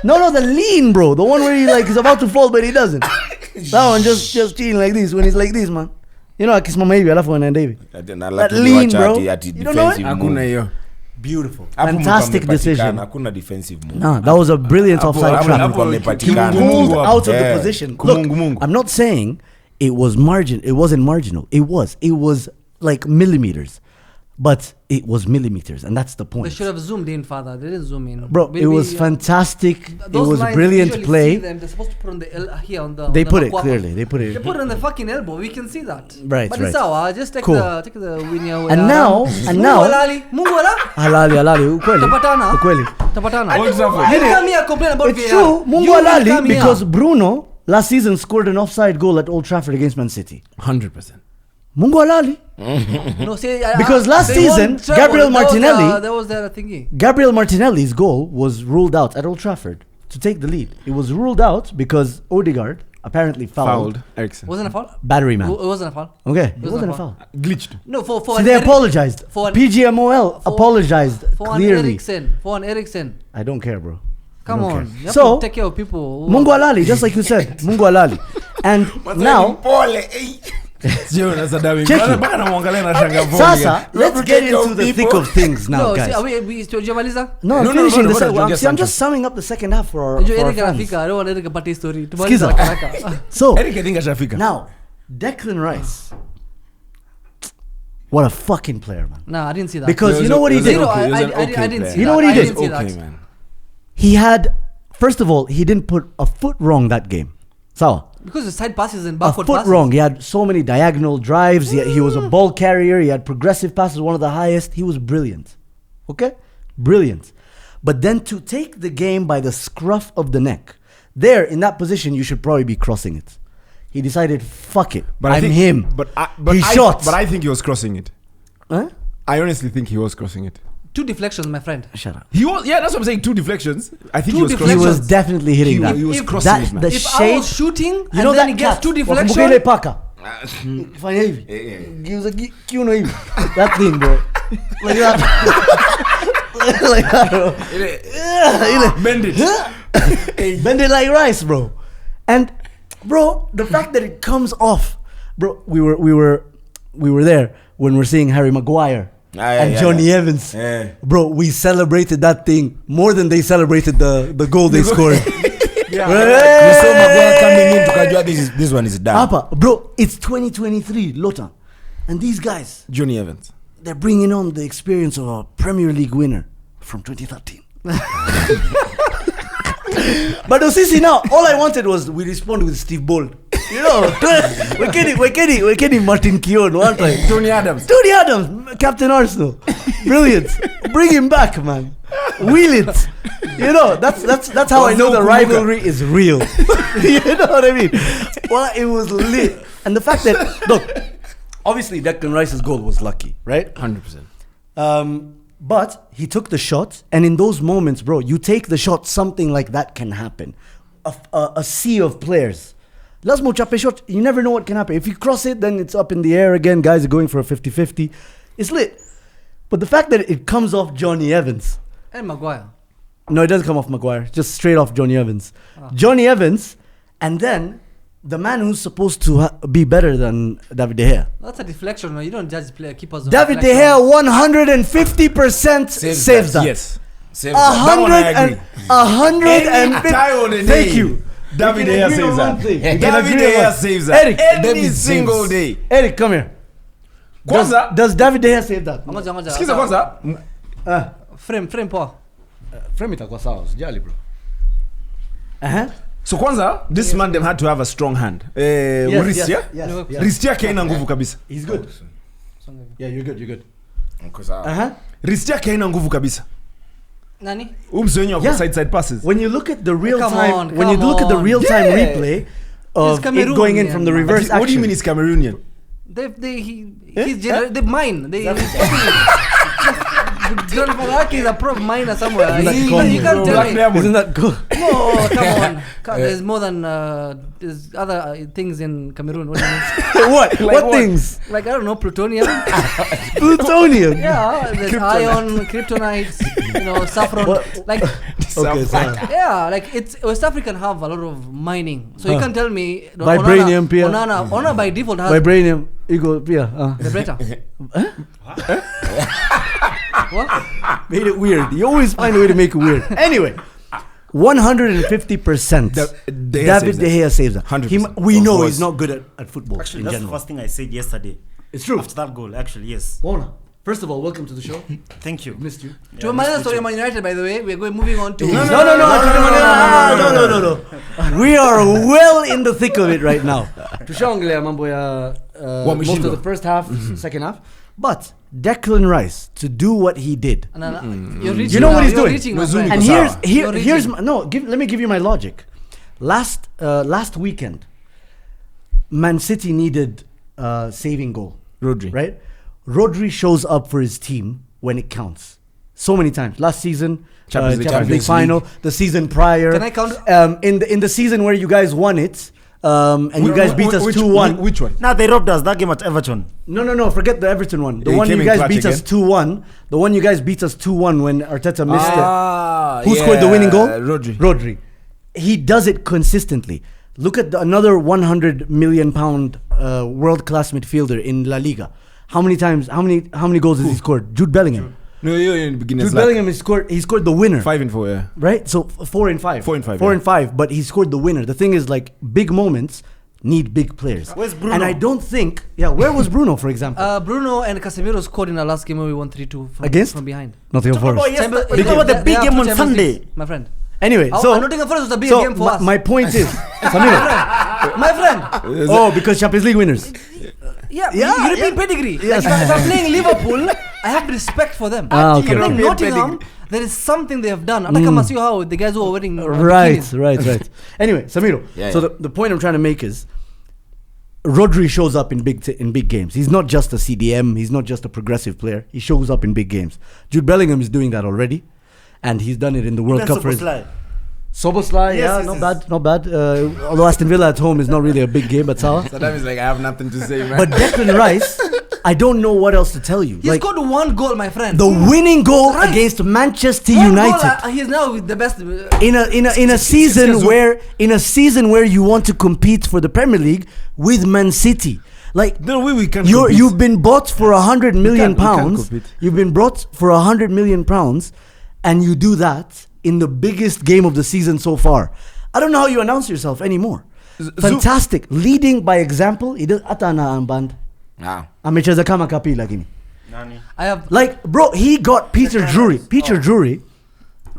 No, the lean, bro. The one where he like is about to fall but he doesn't. That one just chilling like this when he's like this, man. You know, akisma maybe alafu wana David. That lean, bro. You don't know it? Beautiful. Fantastic decision. Hakuna defensive move. No, that was a brilliant offside trap. He pulled out of the position. Look, I'm not saying it was it wasn't marginal. It was like millimeters. But it was millimeters, and that's the point. They should have zoomed in, father. They didn't zoom in. Bro, it was fantastic. It was brilliant play. They're supposed to put on the here on the. They on put the it clearly. They put it. They put it on the fucking elbow. We can see that. Right, but right. it's our just take Cool. the win here. And now, Mungu halali, ukweli, Tapatana. ukweli. Tapatana. What's up with You come here complain about It's VAR. true, Mungu You will halali, come here. because Bruno last season scored an offside goal at Old Trafford against Man City. 100%. Mungu halali. No, say, Because last they season, won treble. Gabriel Martinelli- That was their thingy. Gabriel Martinelli's goal was ruled out at Old Trafford to take the lead. It was ruled out because Odegaard apparently fouled. Eriksen. Wasn't a foul. Battery man. It wasn't a foul. Okay, it was wasn't a a foul. Glitched. No, for See, they apologized. for an- PGMOL for- apologized For an clearly. Eriksen. I don't care, bro. Come I don't on. care. You have So, to take care of people. Mungu halali, just like you said. Mungu halali. And now, Sasa, let's get into the thick of things now, No, see, guys. are we tujamaliza? No, I'm No, finishing the no, second. just See, I'm Sancho. just summing up the second half for our Enjoy Eric fans. anafika. I don't want Eric apate story. Skiza. Tumaliza haraka. So, Eric, I think ashafika. now, Declan Rice. What a fucking player, man. Nah, I didn't see that. Because He you was know what he okay. did? Zero, He was an I okay didn't player. see You know that. what he I did? didn't see Okay, that. man. He had, first of all, he didn't put a foot wrong that game. Sawa. Because the side passes and A backward foot passes. wrong. He had so many diagonal drives. He was a ball carrier. He had progressive passes, one of the highest. He was brilliant. Okay? Brilliant. But then to take the game by the scruff of the neck, there, in that position, you should probably be crossing it. He decided, fuck it. But I I'm think, him. But He shot. But I think he was crossing it. Huh? I honestly think he was crossing it. 2 deflections, my friend. Shut up. He was, yeah, that's what I'm saying. 2 deflections. I think Two he was He crossing was it. definitely hitting that. He was If- crossing that it, man. the If I shade, was shooting you and know then that he gets cat, 2 wakumbuka ile deflections. paka. Fanya hivi. Giuza kiuno hivi. That thing, bro. Like that. Like that, bro. Bend it. Bend it like rice, bro. And bro, the fact that it comes off, bro. We were there when we're seeing Harry Maguire and Johnny Evans. Yeah. Bro, we celebrated that thing more than they celebrated the goal they scored. We saw Maguire coming in tukajua this one is done. Apa, bro, it's 2023, Lota. And these guys, Johnny Evans. they're bringing on the experience of a Premier League winner from 2013. But Osisi now, all I wanted was we respond with Steve Bold. You know, we're getting Martin Keown one time. Tony Adams. Tony Adams, Captain Arsenal. Brilliant. Bring him back, man. Wheel it. You know, that's how I know the rivalry is real. You know what I mean? Well, it was lit. And the fact that, look, obviously Declan Rice's goal was lucky, right? 100%. But he took the shot, and in those moments, bro, you take the shot, something like that can happen. A sea of players. Lazmo chape shot, you never know what can happen. If you cross it, then it's up in the air again. Guys are going for a 50-50. It's lit. But the fact that it comes off Johnny Evans. And Maguire. No, it doesn't come off Maguire. Just straight off Johnny Evans. Johnny Evans, and then the man who's supposed to be better than David De Gea. That's a deflection. No? You don't judge player keepers. on David De deflection. Gea 150% saves that. Yes. Save that. That one I agree. 150. Thank you. David De Gea saves that. David David De Gea saves that. Eric, Every single day. Eric, come here. Kwanza. Does David De Gea save that? Ngoja. Sikiza kwanza. Frame poa. Frame itakuwa sawa, usijali bro. So kwanza, this man them had to have a strong hand. Ristia? Yes. Ristia kaina nguvu kabisa. He's good. Yeah, you're good. Because Ristia kaina nguvu kabisa. Nani? Umsonyo of side passes. When you look at the real Come time, on, when you come look at the on. real time Yeah. replay of it Cameroonian, going in from the man. reverse What do you action. mean it's Cameroonian? They mine. John Falaki is a pro miner somewhere. You can't tell me. Isn't that cool? No, come on. There's more than there's other things in Cameroon. What do you mean? What things? Like, I don't know, plutonium. Plutonium. Yeah, there's iron, kryptonite, saffron. Like, Okay, sorry. yeah, like it's West African have a lot of mining. So you can't tell me Vibranium, Pia. Onana by default has Vibranium, Ego, Pia. vibrator. What? Made it weird. You always find a way to make it weird. Anyway, 150%. David De Gea saves that. 100%. We know he's not good at football. Actually, in that's general. the first thing I said yesterday. It's true. After that goal, actually, yes. Mona, first of all, welcome to the show. Thank you. Missed you. To another story of Man United, by the way, we're moving on to. No. We are well in the thick of it right now. Tushaongelea mambo ya most of the first half, second half. But Declan Rice, to do what he did. You're reaching You know what he's You're doing? reaching, my friend. And You're here's reaching. let me give you my logic. Last weekend, Man City needed saving goal. Rodri. Right? Rodri shows up for his team when it counts. So many times. Last season, Champions League final, the season prior. Can I count? In the season where you guys won it, and you guys beat us 2-1. Which one? Now they robbed us that game at Everton. No, forget the Everton one. The He one came you in guys clutch beat us again. 2-1. The one you guys beat us 2-1 when Arteta missed it. Who yeah, scored the winning goal? Rodri. He does it consistently. Look at another 100 million pound world-class midfielder in La Liga. How many goals has he scored? Jude Bellingham. No, you're in the beginning. Jude Bellingham he scored the winner. 5 and 4, yeah. Right? So 4 and 5. 4 and 5, 4 yeah. and 5, but he scored the winner. The thing is, like, big moments need big players. Where's Bruno? And I don't think, where was Bruno, for example? Bruno and Casemiro scored in our last game when we won 3-2 Against? from behind. Nottingham Forest. Champions- Talk about the big they have game two on Champions Sunday. Leagues, my friend. Anyway, so Nottingham Forest was a big game for us. my point is, Samir, My friend. because Champions League winners. Yeah, Yeah, European pedigree. Yes. Like if I'm playing Liverpool, I have respect for them. Ah, If okay. I'm playing European Nottingham, there is something they have done. I see how the guys who are wearing bikinis. Right. Anyway, Samiro. Yeah, so yeah. the point I'm trying to make is, Rodri shows up in big games. He's not just a CDM. He's not just a progressive player. He shows up in big games. Jude Bellingham is doing that already, and he's done it in the World Cup. Soboslai, Yes, not bad. Although Aston Villa at home is not really a big game, but Salah. Saddam is like, I have nothing to say, man. But Declan Rice, I don't know what else to tell you. He scored one goal, my friend. The winning goal Right. against Manchester One United. goal, he's now the best. In a season where you want to compete for the Premier League with Man City, like No, we can't you're compete. you've been bought for 100 million we can't pounds. compete. You've been brought for 100 million pounds, and you do that in the biggest game of the season so far. I don't know how you announce yourself anymore. Fantastic, leading by example. He does atana band. Amecheza kama kapi lakini. I have Like, bro, he got Peter Drury. Peter Drury,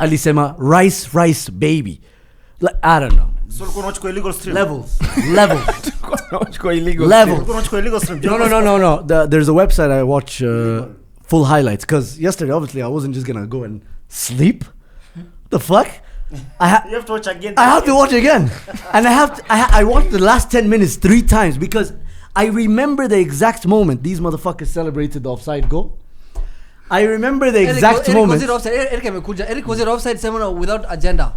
alisema rice baby. Like, I don't know. So ulikuwa unachukua illegal stream. Levels. illegal. Levels. Ulikuwa unachukua illegal stream. No. There's a website I watch full highlights, because yesterday, obviously, I wasn't just gonna go and sleep. The fuck? You have to watch again. I have to watch again, and I watched the last 10 minutes 3 times because I remember the exact moment these motherfuckers celebrated the offside goal. I remember the exact moment. Eric was it offside seminar without agenda.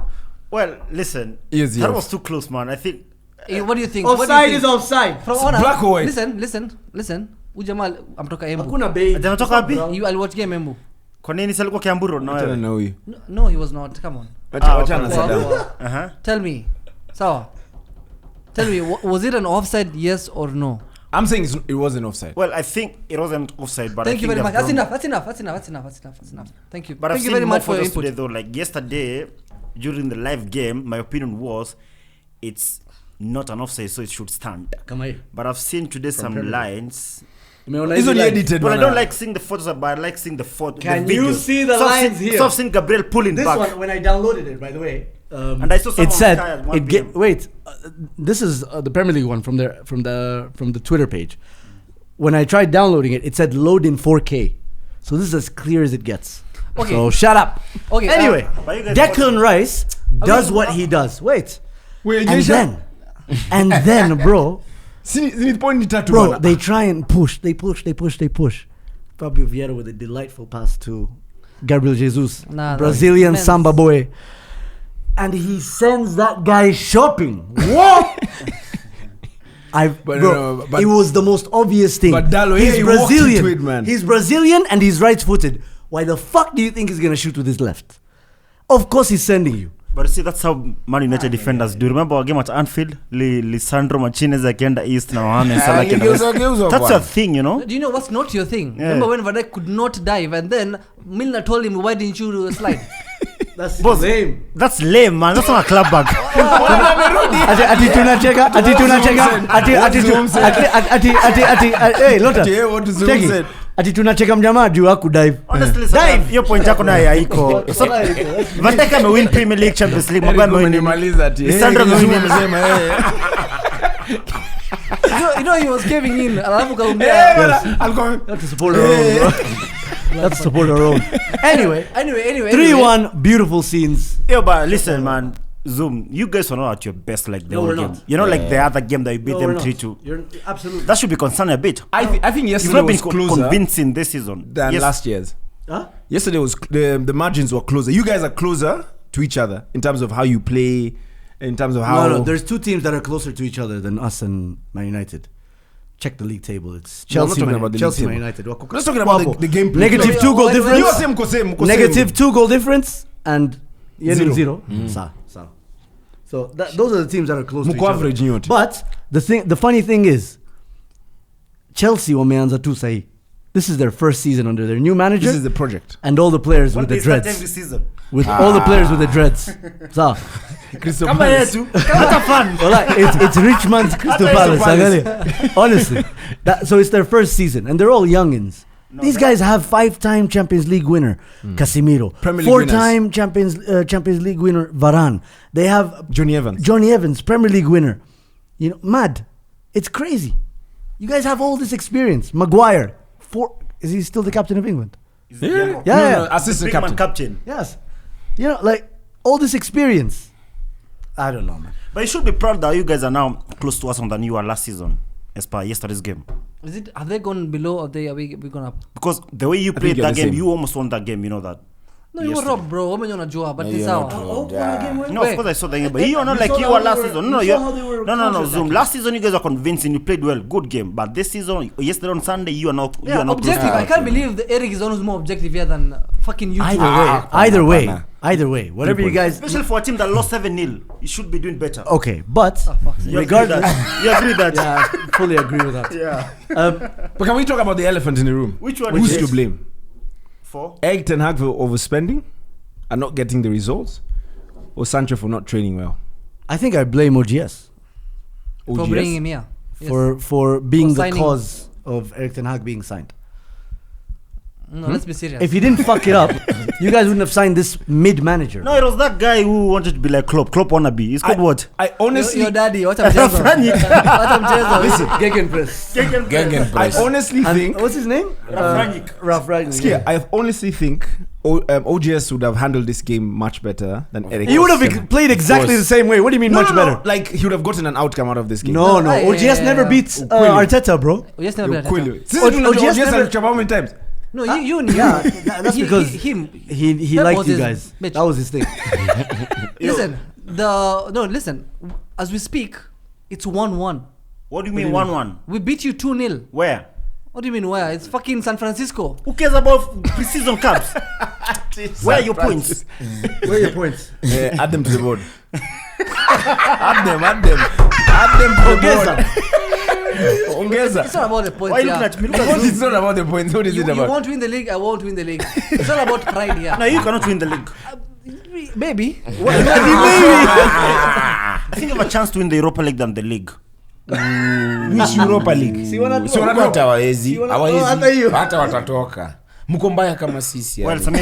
Well, listen. Yes, that yes. was too close, man. I think. What do you think? Offside is offside. From black or white. Listen. Ujamal amtoka Embu. Hakuna bei. Anatoka wapi? I'll watch game Embu. Kwa nini si alikuwa Kiambu Road na I don't wewe? know you. No, he was not. Come on. Wachana Wow, Saddam. wow. Uh-huh. Tell me. Sawa. Tell me, was it an offside, yes or no? I'm saying it wasn't offside. Well, I think it wasn't offside, but Thank I you think very much. they've That's gone- enough. That's enough. Thank you. But Thank I've you seen very more much for your photos today, input. though. Like yesterday, during the live game, my opinion was it's not an offside, so it should stand. Come here. But I've seen today some Premier League. lines. It's only edited. Well, I man. don't like seeing the photos, but I like seeing the photo. Can the you videos. see the So I've lines seen, here? So I've seen Gabriel pulling This back. one, when I downloaded it, by the way, And I saw some it on said Sky at 1 it PM. wait. This is the Premier League one from the Twitter page. When I tried downloading it, it said load in 4K. So this is as clear as it gets. Okay. So shut up. Okay. Anyway, but you guys Declan Rice does what he does. Wait. Wait, And then, bro, Sini point ni tatu Bro, bana. they try and push. They push. Fabio Vieira with a delightful pass to Gabriel Jesus, Brazilian immense. samba boy. And he sends that guy shopping. What? But it was the most obvious thing. But Dalo, he's he Brazilian. walked into it, man. He's Brazilian and he's right-footed. Why the fuck do you think he's gonna shoot with his left? Of course he's sending you. But see, that's how Man United defenders do. Remember our game at Anfield? Lisandro Martinez akienda east na Mohamed Salah akienda west. That's your thing, you know? Do you know what's not your thing? Yeah. Remember when Van Dijk could not dive and then Milner told him, why didn't you slide? That's Boss, lame. That's lame, man. That's not a club bag. Hey, Lotta. What is Take it. Ati tunacheka mjamaa juu hakudive. Honestly, hiyo point yako nayo haiko. Van Dijk amewin Premier League, Champions League, Maguire amewin. Nimaliza ati. Lisandro amewin. Msema you know he was caving in. Alafu kaumea. That's to support our own, bro. That's to support our own. Anyway, 3-1, beautiful scenes. Yo, but listen, man. Zoom, you guys were not at your best like the No, whole we're game. not. You know, like the other game that you beat No, them we're not. 3-2. You're absolutely. That should be concerning a bit. I think You've yesterday not been was closer convincing this season. than Yes. last year's. Huh? Yesterday was the margins were closer. You guys are closer to each other in terms of how you play, in terms of how. No, there's two teams that are closer to each other than us and Man United. Check the league table. It's No, I'm not Chelsea, talking about the Chelsea, league Man table. United. Let's talk about the gameplay. Negative So, 2 goal when- difference. You are same. Negative 2 goal difference and Zero. zero. Sa. So those are the teams that are close to each Mko other. average nyote. But the funny thing is, Chelsea wameanza tu sahi. This is their first season under their new manager. This is the project. And all the players with the dreads. Every season. With all the players with the dreads. So, Crystal Come Palace. here, too. What a fun. it's Richmond's Crystal Palace. Angalia. Honestly. So it's their first season. And they're all youngins. These guys have 5-time Champions League winner Casemiro, Premier League 4-time Champions League winner Varane. They have Johnny Evans, Premier League winner. You know, mad. It's crazy. You guys have all this experience. Maguire, is he still the captain of England? Yeah. Yeah. No, assistant Big man captain. captain. Yes. You know, like all this experience. I don't know, man. But you should be proud that you guys are now close to us than you were last season, as per yesterday's game. Have they gone below or are we gone up? Because the way you think played you're that the game, same. you almost won that game, you know that. No, you were Yesterday. robbed, bro. Women unajua, but it's you're out. not robbed. Yeah. No, of course I saw the game, but you are not You like saw you how were they last were- season. you No, saw how they were no, counterattacking. Zoom. Last season you guys were convincing. You played well, good game. But this season, yesterday on Sunday, you are not. You Yeah, are not objective. I can't believe the Eric is almost more objective here than fucking you. Either way, whatever you guys. Especially for a team that lost 7-0, you should be doing better. Okay, but You regardless, agree that? yeah, I fully agree with that. Yeah. But can we talk about the elephant in the room? Which one Who's is to it? blame? For? Eric Ten Hag for overspending and not getting the results, or Sancho for not training well? I think I blame OGS For OGS? bringing him here. Yes. for being For the signing. cause of Eric Ten Hag being signed. No, let's be serious. If he didn't fuck it up, you guys wouldn't have signed this mid manager. No, it was that guy who wanted to be like Klopp. Klopp wannabe. He's called what? I honestly, your daddy, what I'm Jason. What I'm Jason. listen, Gegenpress. I honestly think, What's his name? Ralph Rangnick. Skia, I honestly think OGS would have handled this game much better than Eric. He would Ten have Hag. played exactly the same way. What do you mean much better? Like he would have gotten an outcome out of this game. No. No, OGS never beats Ukweli. Arteta, bro. Yes, never You're played cool. Arteta. Since you know OGS OGS never- has how many times? No, you knew. Yeah, that's because him. he Pep liked was you his guys. bitch. That was his thing. Listen. As we speak, it's 1-1. What do you mean 1-1? We beat you 2-0. Where? What do you mean where? It's fucking San Francisco. Who cares about preseason cups? Where are your points? Where are your points? Add them to the board. add them to the board. Ongeza. It's not about the points. Why are you yeah. looking at me? Look at What you. is not about the points? What is You it about? want to win the league, I won't win the league. It's all about pride here. No, you cannot win the league. Maybe. I think you have a chance to win the Europa League than the league. Which Europa League? Si wanatoka. Si wanatoka hata hawawezi. Si wanatoka Hawawezi. hata hiyo. Hata watatoka. Mko mbaya kama sisi. Well, yani.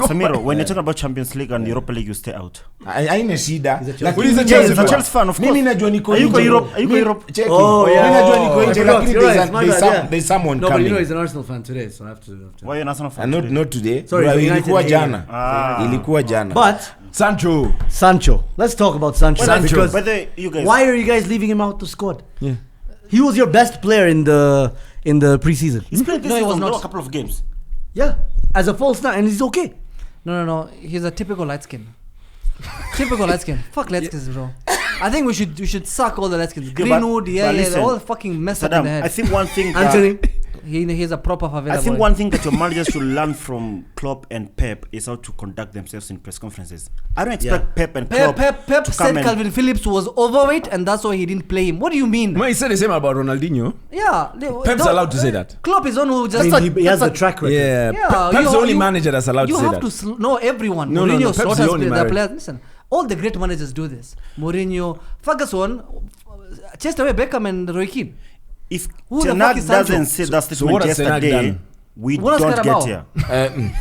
Samiro, when you're talking about Champions League and Europa League, you stay out. Haina shida. What is a He's Chelsea a Chelsea fan, of course. Mimi najua niko Are you nje. go Europe? Are you go Mi- Europe? Cheki. Oh, yeah. Mimi najua niko I nje forgot. lakini You're right. My bad, yeah. there's someone No, but coming. you know he's an Arsenal fan today, so I have to. Why are you an Arsenal fan? And today? not today. Sorry, Bro, United ilikuwa hater. jana. Ilikuwa jana. But Sancho. Let's talk about Sancho. Well, Because But you guys. why are you guys leaving him out the squad? Yeah. He was your best player in the preseason. He's played this No, he was season, not. a couple of games. Yeah, as a false nine, and he's okay. No. He's a typical light skin. Typical light skin. Fuck light skins, bro. I think we should suck all the light skins. Greenwood, but yeah, listen, all fucking messed up in Saddam, the head. I think one thing that Anthony, He's a proper favela I think boy. one thing that your managers should learn from Klopp and Pep is how to conduct themselves in press conferences. I don't expect Pep and Klopp Pep to come said and Calvin Phillips was overweight and that's why he didn't play him. What do you mean? Man, he said the same about Ronaldinho. Yeah. Pep's allowed to say that. Klopp is on who just... I mean, he has a track record. Yeah, Yeah, Pep's the only you- manager that's allowed to You say have that. to know everyone. No, Mourinho Pep's the slaughters only their manager. players. Listen, all the great managers do this. Mourinho, Ferguson, chased away Beckham and Roy Keane. if Who the Ten fuck Hag is Sancho? doesn't say that So what statement has Ten Hag yesterday, done? we What has don't Carabao? get here.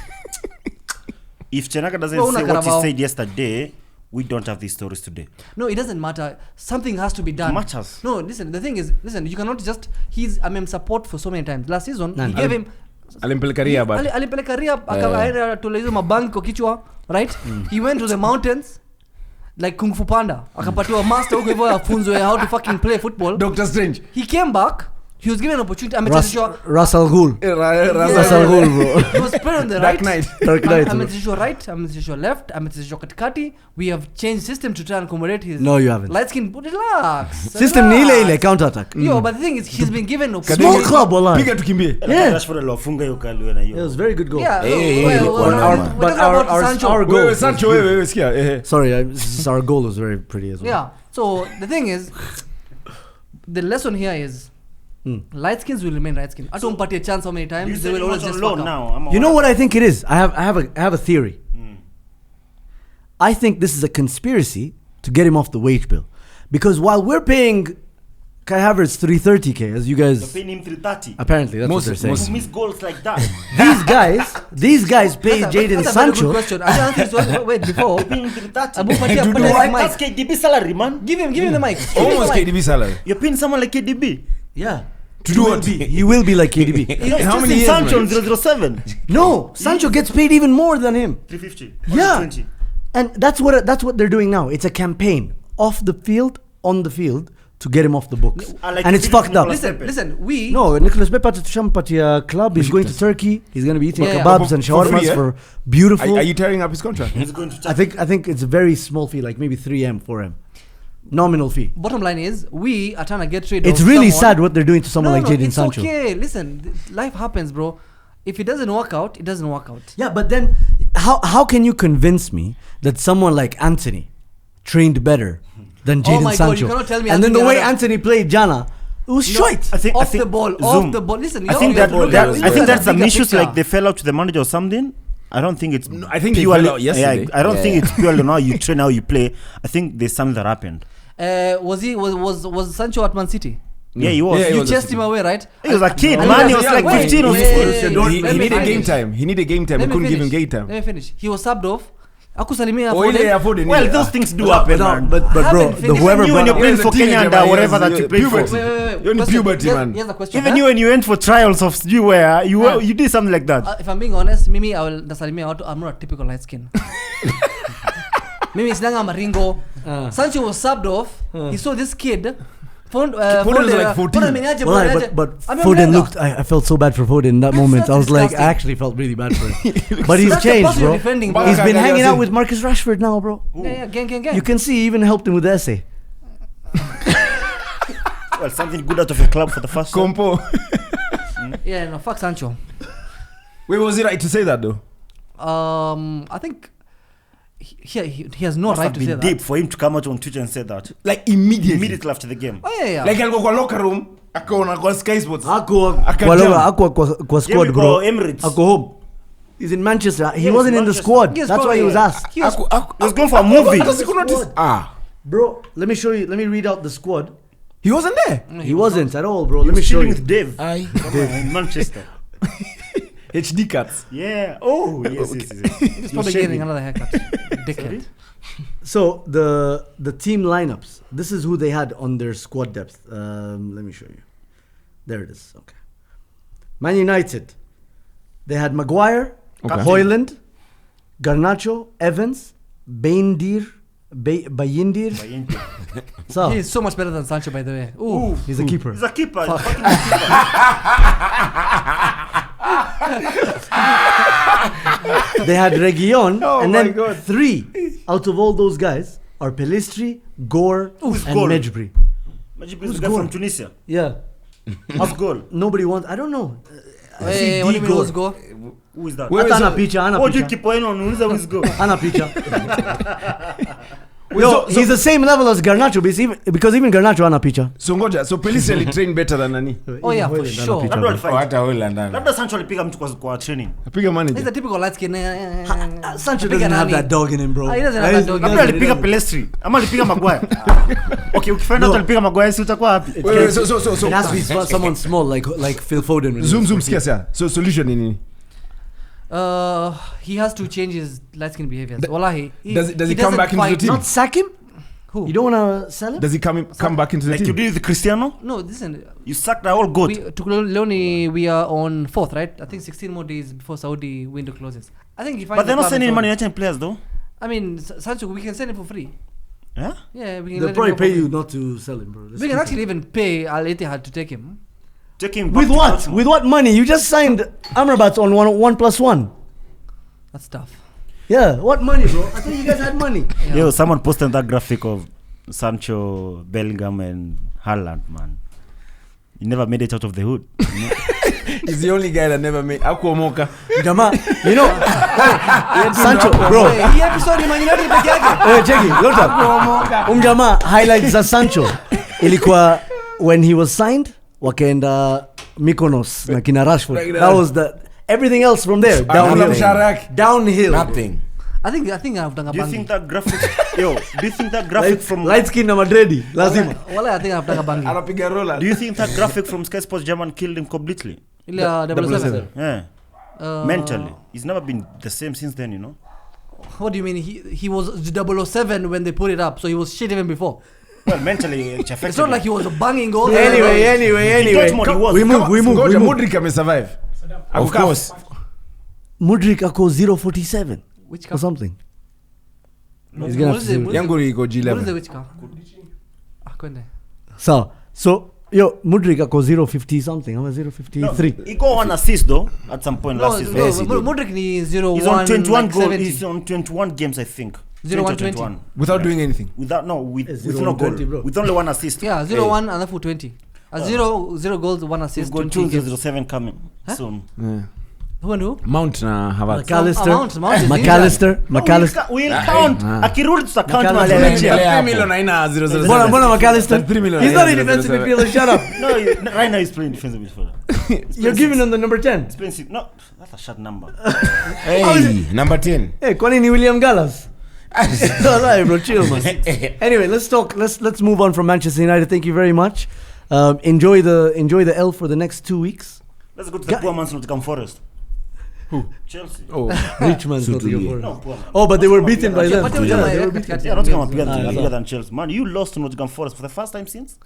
If Ten Hag doesn't Bro, una say what he Carabao. said yesterday, we don't have these stories today. No, it doesn't matter. Something has to be done. Matters. No, listen, the thing is, you cannot just... support for so many times. Last season, he gave him... Alimpeleka Ria, but alipeleka Ria akaenda tule hizo mabanki kwa kichwa, right? He went to the mountains like Kung Fu Panda, akapatiwa master huko hivyo afunzwe how to fucking play football. Doctor Strange. He came back, he was given an opportunity. amechezeshwa Russell Gould. Russell Gould, bro. he was played on the Dark right. Knight. Dark Knight, bro. amechezeshwa right, amechezeshwa left, amechezeshwa katikati. We have changed system to try and accommodate his No, you haven't. light skin. Relax. System ni ile ile, counter attack. Yo, but the thing is, he's been given Small club, wallahi. Piga tukimbie. Yeah. Rashford aliwafunga hiyo Kalwe na hiyo. It was a very good goal. Yeah, Hey, well, one well, man. we're But talking about our Sancho. goal. Wewe Sancho wewe sikia. Sorry, our goal was very pretty as well. Yeah. So the thing is, the lesson here is, light skins will remain light skin. I don't party a chance how many You times they said will he always was just on fuck loan up. now. You know what I think it is? I have a theory. I think this is a conspiracy to get him off the wage bill, because while we're paying Kai Havertz 330k, as you You're guys paying him 330. apparently that's what they're saying. To miss goals like that. These guys pay Jadon That's a very good Sancho. question. I don't think so. Wait, before. You're paying him 330. Abu Patia, do put the what? That's mic. KDB salary, man. Give him the mic. Give him Almost the mic. KDB salary. You're paying someone like KDB. Yeah. To do what? He will be like KDB. How many years, Sancho on man? 007? No, Sancho gets paid even more than him. 350. Yeah. 120. And that's what they're doing now. It's a campaign off the field, on the field, to get him off the books. Like And it's Nicolas fucked up. Pepe. Listen, we... No, Nicolas Pepe tushampatia club. He's going to Turkey. He's going to be eating Yeah, yeah. kebabs For and free, shawarmas eh? for beautiful. Are you tearing up his contract? He's going to I think it's a very small fee, like maybe 3M, 4M. Nominal fee. Bottom line is, we are trying to get rid It's of really someone. sad what they're doing to someone like Jadon it's Sancho. okay. Listen, life happens, bro. If it doesn't work out, it doesn't work out. Yeah, but then how can you convince me that someone like Anthony trained better than Jadon my God, Sancho? you cannot tell me and then the Anthony way had a- Anthony played Jana, it was shite. Off the ball. Listen, I think that that's some issues like they fell out to the manager or something. I don't think it's I think they fell out yesterday. I don't think it's purely on how you train, how you play. I think there's something that happened. was Sancho at Man City? Yeah, he was. Yeah, he You was chased at him away, right? He was a kid, I- man. He was Yeah, like wait, 15 or wait, 16. wait, He let me needed game finish. time. He needed game time. He Let me couldn't give him finish. game time. Let me finish. He was subbed off. Akusalimia Oh, yeah, Foden. Foden. Well, yeah. those things do happen, man. but bro, haven't the finished. whoever Even you when you're brought playing He's a for Kenya teenager, and man. whatever that He's you a play for. puberty. Wait. You're in Question. puberty, man. Here's the question. Even you when you went for trials of you where you did something like that. If I'm being honest, Mimi, I will nasalimia watu. I'm not a typical light skin. Mimi sinanga maringo. Sancho was subbed off. He saw this kid. Foden was like 14. but Foden looked. I felt so bad for Foden in that That's moment. I was like, I disgusting. actually felt really bad for him. But he's That's the changed, person you're bro. defending, But bro. He's been Okay, hanging yeah, out see. with Marcus Rashford now, bro. Yeah, gang. You can see he even helped him with the essay. Well, something good out of a club for the first time. Compo. Yeah, no, fuck Sancho. Wait, was it right to say that though? I think he has no Must right have to say been that. deep for him to come out on Twitter and say that Like immediately. immediately after the game. Oh yeah. Like alikuwa kwa locker room, akaona kwa Sky Sports. Akwa Akajam. kwa squad, Game bro. for Emirates. Ako home. He's in Manchester. He Yes, wasn't in the Manchester. squad. Yes, That's why he was asked. He was, He was going for a movie. Bro, let me show you. Let me read out the squad. He wasn't there. He wasn't at all, bro. He Let me was show chilling you. with Dave. In Manchester. HD cuts. Yeah. Oh, yes. he's probably getting another haircut. Dickhead. So the team lineups. This is who they had on their squad depth. Let me show you. There it is. Okay. Man United. They had Maguire, Okay. Højlund, Garnacho, Evans, Baindir, Bayindir. So He's so much better than Sancho, by the way. Ooh. he's a keeper. He's a keeper. They had Region, Oh and my then God. 3 out of all those guys are Pelistri, Gore, Who's and Gore? Mejbri. Imagine this guy from Tunisia. Yeah. Who's goal? Nobody wants. I don't know. Hey, what do you mean, let's go? Who is that? Wait, Hata so- ana picha, ana Oh, you picha. keep on unauliza who's goal. Ana picha. Yo, he's the same level as Garnacho because even Garnacho ana picha. So ngoja, so Pelistri train better than nani? Oh, yeah, for sure. Labda Oh, walifight. hata Holland ana. Labda Sancho alipiga mtu kwa training. Apiga He's manager. a typical light skin. Sancho doesn't have that dog in him, bro. He doesn't have that dog in Labda him. alipiga Pelestri ama alipiga Maguire. Okay, ukifind out alipiga Maguire si utakuwa happy. Wait, so It has to be someone small like Phil Foden. zoom sikia. So solution ni nini? He has to change his light skin behaviors. Wallahi. Does he come doesn't back into the fight- team? Not sack him? Who? You don't want to sell him? Does he come back into the Like you team? did with Cristiano, No, listen. you sucked the whole goat. Leone, we are on 4th, right? I think 16 more days before Saudi window closes. I think he finds But they're the not club in sending Saudi. Man United players though. I mean, Sancho, we can send him for free. Yeah? Yeah, we can. They'll let probably him go pay for you free. not to sell him, bro. We can actually even pay Al Ittihad to take him. Take him With back to what? Arsenal. With what money? You just signed Amrabat on 1+1. That's tough. Yeah, what money, bro? I thought you guys had money. Yeah. Yo, someone posted that graphic of Sancho, Bellingham, and Haaland, man. He never made it out of the hood. He's the only guy that never made Akuomoka. Jama, you know, Sancho, bro. Hey, hii episode ni Man United peke yake. Hey, check it. Look up. Jamaa highlights za Sancho ilikuwa when he was signed wakaenda Mykonos na kina Rashford. That was the everything else from there downhill. Nothing. I think I've done a Do you bangi. think that graphic? Yo, do you think that graphic from? Light skin na Madredi lazima. Wallahi, I think I've done a bangi. Anapiga roller. Do you think that graphic from Sky Sports German killed him completely? Ile 007. Yeah. Uh, Mentally, he's never been the same since then. You know. What do you mean? He was 007 when they put it up, so he was shit even before. Well, mentally, it affected It's not him. like he was banging goals. Anyway. Dortmund, he was. We move. Ngoja, Modric amesurvive. Of course. Mudrik ako 047 Which or car? something. No, He's gonna what have is to it? do- What is it? Yangu iko What is G11. it? Which car? Kwende. So yo Mudrik ako 050 something. I'm 053. He got one assist though at some point No, last season. Yes, he did. Modric ni 0-1. He's on 21 like goals. 70. He's on 21 games, I think. 0-1, 20. 20. Without doing anything. Without with 0-1, no goal, 20, bro. with only one assist. Yeah, 0-1 and then 20. 0 goals, 1 He's assist. got 20 games. 2-0-7 coming soon. Yeah. Who and who? Mount na Havertz. Mount is McAllister. We'll count. Akirudi tutacount McAllister. Malaysia. 3 million haina 007. Mbona McAllister? 3 million. He's not a defensive midfielder. Shut up. No, right now he's playing defensive midfielder. You're giving him the number 10. He's playing no, that's a short number. Hey, number 10. Hey, kwani ni William Gallas? Alright, bro, chill, man. Anyway, let's move on from Manchester United. Thank you very much. Enjoy the L for the next 2 weeks. Let's go to the poor man's Nottingham Forest. Who? Chelsea. Oh. Rich man's So Nottingham do Forest. No, poor man. Oh, but they were beaten by them. But too. they were beaten. Yeah, Nottingham are bigger Ah, bigger than Chelsea. Man, you lost to Nottingham Forest for the first time since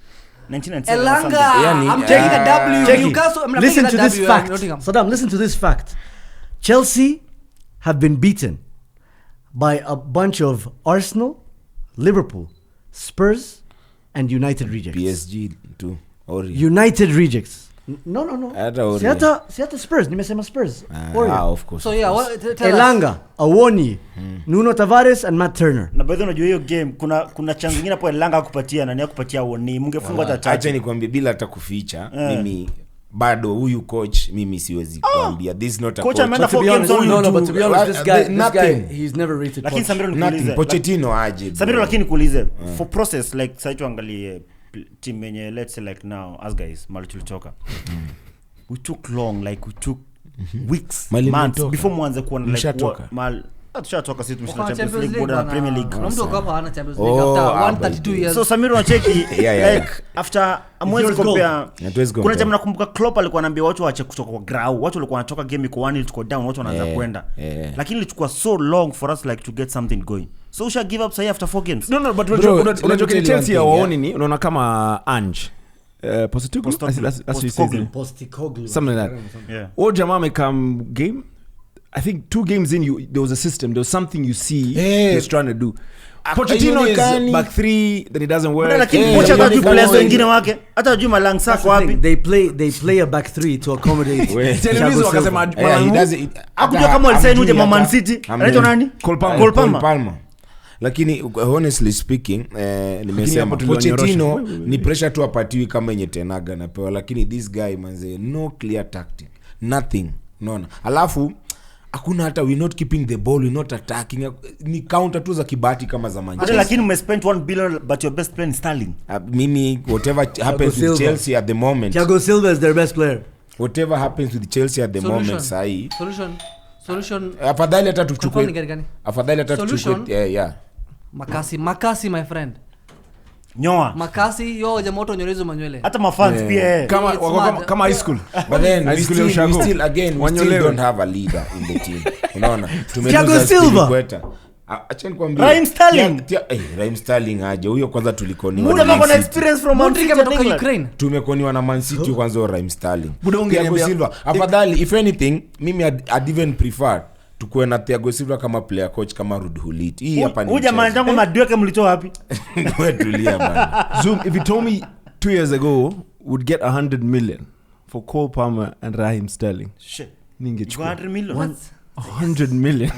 1997 or Elanga. something. Yani, I'm taking a W. Jackie, Newcastle. I'm listen taking to a this W. fact. Nottingham. Saddam, listen to this fact. Chelsea have been beaten by a bunch of Arsenal, Liverpool, Spurs, and United rejects. PSG too. Ori. United rejects. No. Hata Ori. Si hata Spurs. Nimesema Spurs. Warrior. Of course. So yeah, what, tell us. Elanga, Awoni, Nuno Tavares, and Matt Turner. Na by the way unajua hiyo game kuna chance nyingine hapo Elanga kupatia na ni kupatia Woni. Mungefungwa hata Acha chache. nikwambie bila hata kuficha mimi bado huyu coach mimi siwezi kuambia this is not a Coach coach. ameenda But to 4 be games honest, only. but to be honest, this guy, nothing. he's never rated. Lakini coach. Samiro Nothing. nikuulize. Pochettino aje. bro. Samiro lakini nikuulize for process like sasa tuangalie team yenye let's say like now as guys mali tulitoka. We took long like we took weeks, Mali months mlitoka. before muanze kuona like Mshatoka. mal tushatoka sisi tumeshinda Kwa Champions Champions League League bora na Premier bwana. League. Kuna mtu wako hapa hana Champions Oh, League after but 132 years. So Samiro unacheki Yeah. like after amwezi yours goal. compare. Hatuwezi Kuna compare. jamaa nakumbuka Klopp alikuwa anaambia watu waache kutoka kwa ground. Watu walikuwa wanatoka game iko 1 tuko down, watu wanaanza kwenda. Lakini ilichukua so long for us like to get something going. So we should give up say after 4 games. No, but Bro, unajua let me tell you Chelsea one thing, hawaoni ni unaona kama Ange. Postecoglou? That's what he says. Postecoglou. Something like that. Yeah. Or jamaa amekam game. I think 2 games in, there was a system. There was something you see he was trying to do. Pochettino is back 3 then it doesn't work. Lakini kocha hata juu players wengine wake. Hata juu Malangsa kwa wapi? They play a back 3 to accommodate. Television wakasema he doesn't Hakujua kama walisaini uje Man City. Anaitwa nani? Cole Palmer. Lakini honestly speaking nimesema Pochettino ni pressure tu apatiwi kama yenye Tenaga napewa, lakini this guy manze no clear tactic, nothing, unaona. Alafu hakuna hata we not keeping the ball, we not attacking, ni counter tu za kibati kama za Manchester. Lakini ume spend 1 billion but your best player is Sterling. Mimi whatever happens with Chelsea at the moment, Thiago Silva is their best player. Whatever happens with Chelsea at the moment sahi solution afadhali hata tuchukue yeah Makasi my friend. Nyoa. Makasi yo jamoto nyolezo manywele. Hata mafans pia kama high school. But then we still don't have a leader in the team. Unaona? Thiago Silva. Acha nikwambie. Raheem Sterling aje. Huyo kwanza tulikoniwa. Muda wako na experience from Madrid kutoka Ukraine. Tumekoniwa na Man City kwanza Raheem Sterling. Thiago Silva. Afadhali if anything mimi I'd even prefer tukue na Thiago Silva kama player coach kama Ruud Gullit. Hii hapa ni. Uja mandangu madweke mlitoa wapi? Wewe tulia bana. Zoom, if you told me 2 years ago would get 100 million for Cole Palmer and Raheem Sterling. Shit. Ningechukua 100 million. What? 100 million.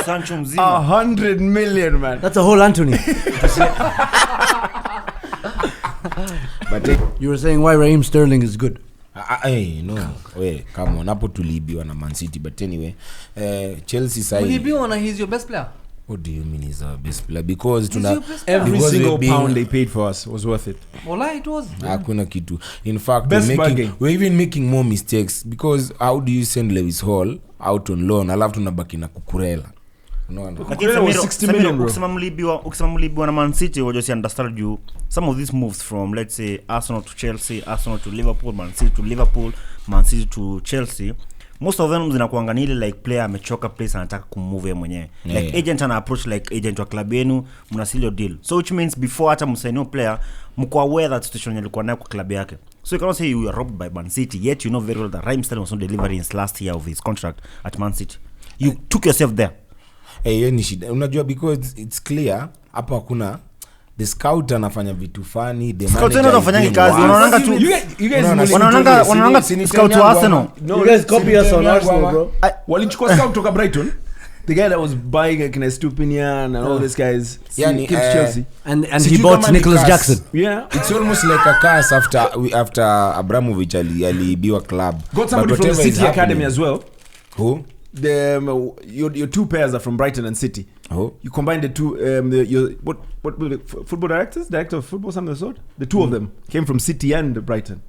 Sancho mzima. 100 million man. That's a whole Anthony. But you were saying why Raheem Sterling is good. No. Wait, come on. Hapo tulibiwa na Man City, but anyway, Chelsea side. Tulibiwa na he's your best player. What do you mean he's our best player? Because every single pound they paid for us was worth it. Wallahi it was. Hakuna kitu. In fact, we're even making more mistakes because how do you send Lewis Hall out on loan alafu tunabaki na Kukurela? Unaona? Kukurela was 60 million bro. Ukisema mlibiwa na Man City you just understand you some of these moves from let's say Arsenal to Chelsea, Arsenal to Liverpool, Man City to Liverpool, Man City to Chelsea. Most of them zinakuanga ni like player amechoka place anataka kumove yeye mwenyewe. Like agent ana approach like agent wa club yenu mnasilio deal. So which means before hata msaino player mko aware that situation ilikuwa nayo kwa club yake. So you cannot say you were robbed by Man City yet you know very well that Raheem Sterling was not delivering his last year of his contract at Man City. You took yourself there. Ni shida. Unajua because it's clear hapa hakuna the scout anafanya vitu fani, the scout anafanya kazi. Unaonanga tu you guys wanaonanga scout wa Arsenal. No, you guys copy us on Arsenal bro. Walichukua scout kutoka Brighton. The guy that was buying a Stupinian and all these guys. Yani, Chelsea. And he bought Nicholas Jackson. Yeah. It's almost like a curse after Abramovich aliibiwa club. Got somebody from the City Academy as well. Who? Your two pairs are from Brighton and City. Oh. You combine the two what football director of football something of the sort. The two of them came from City and Brighton.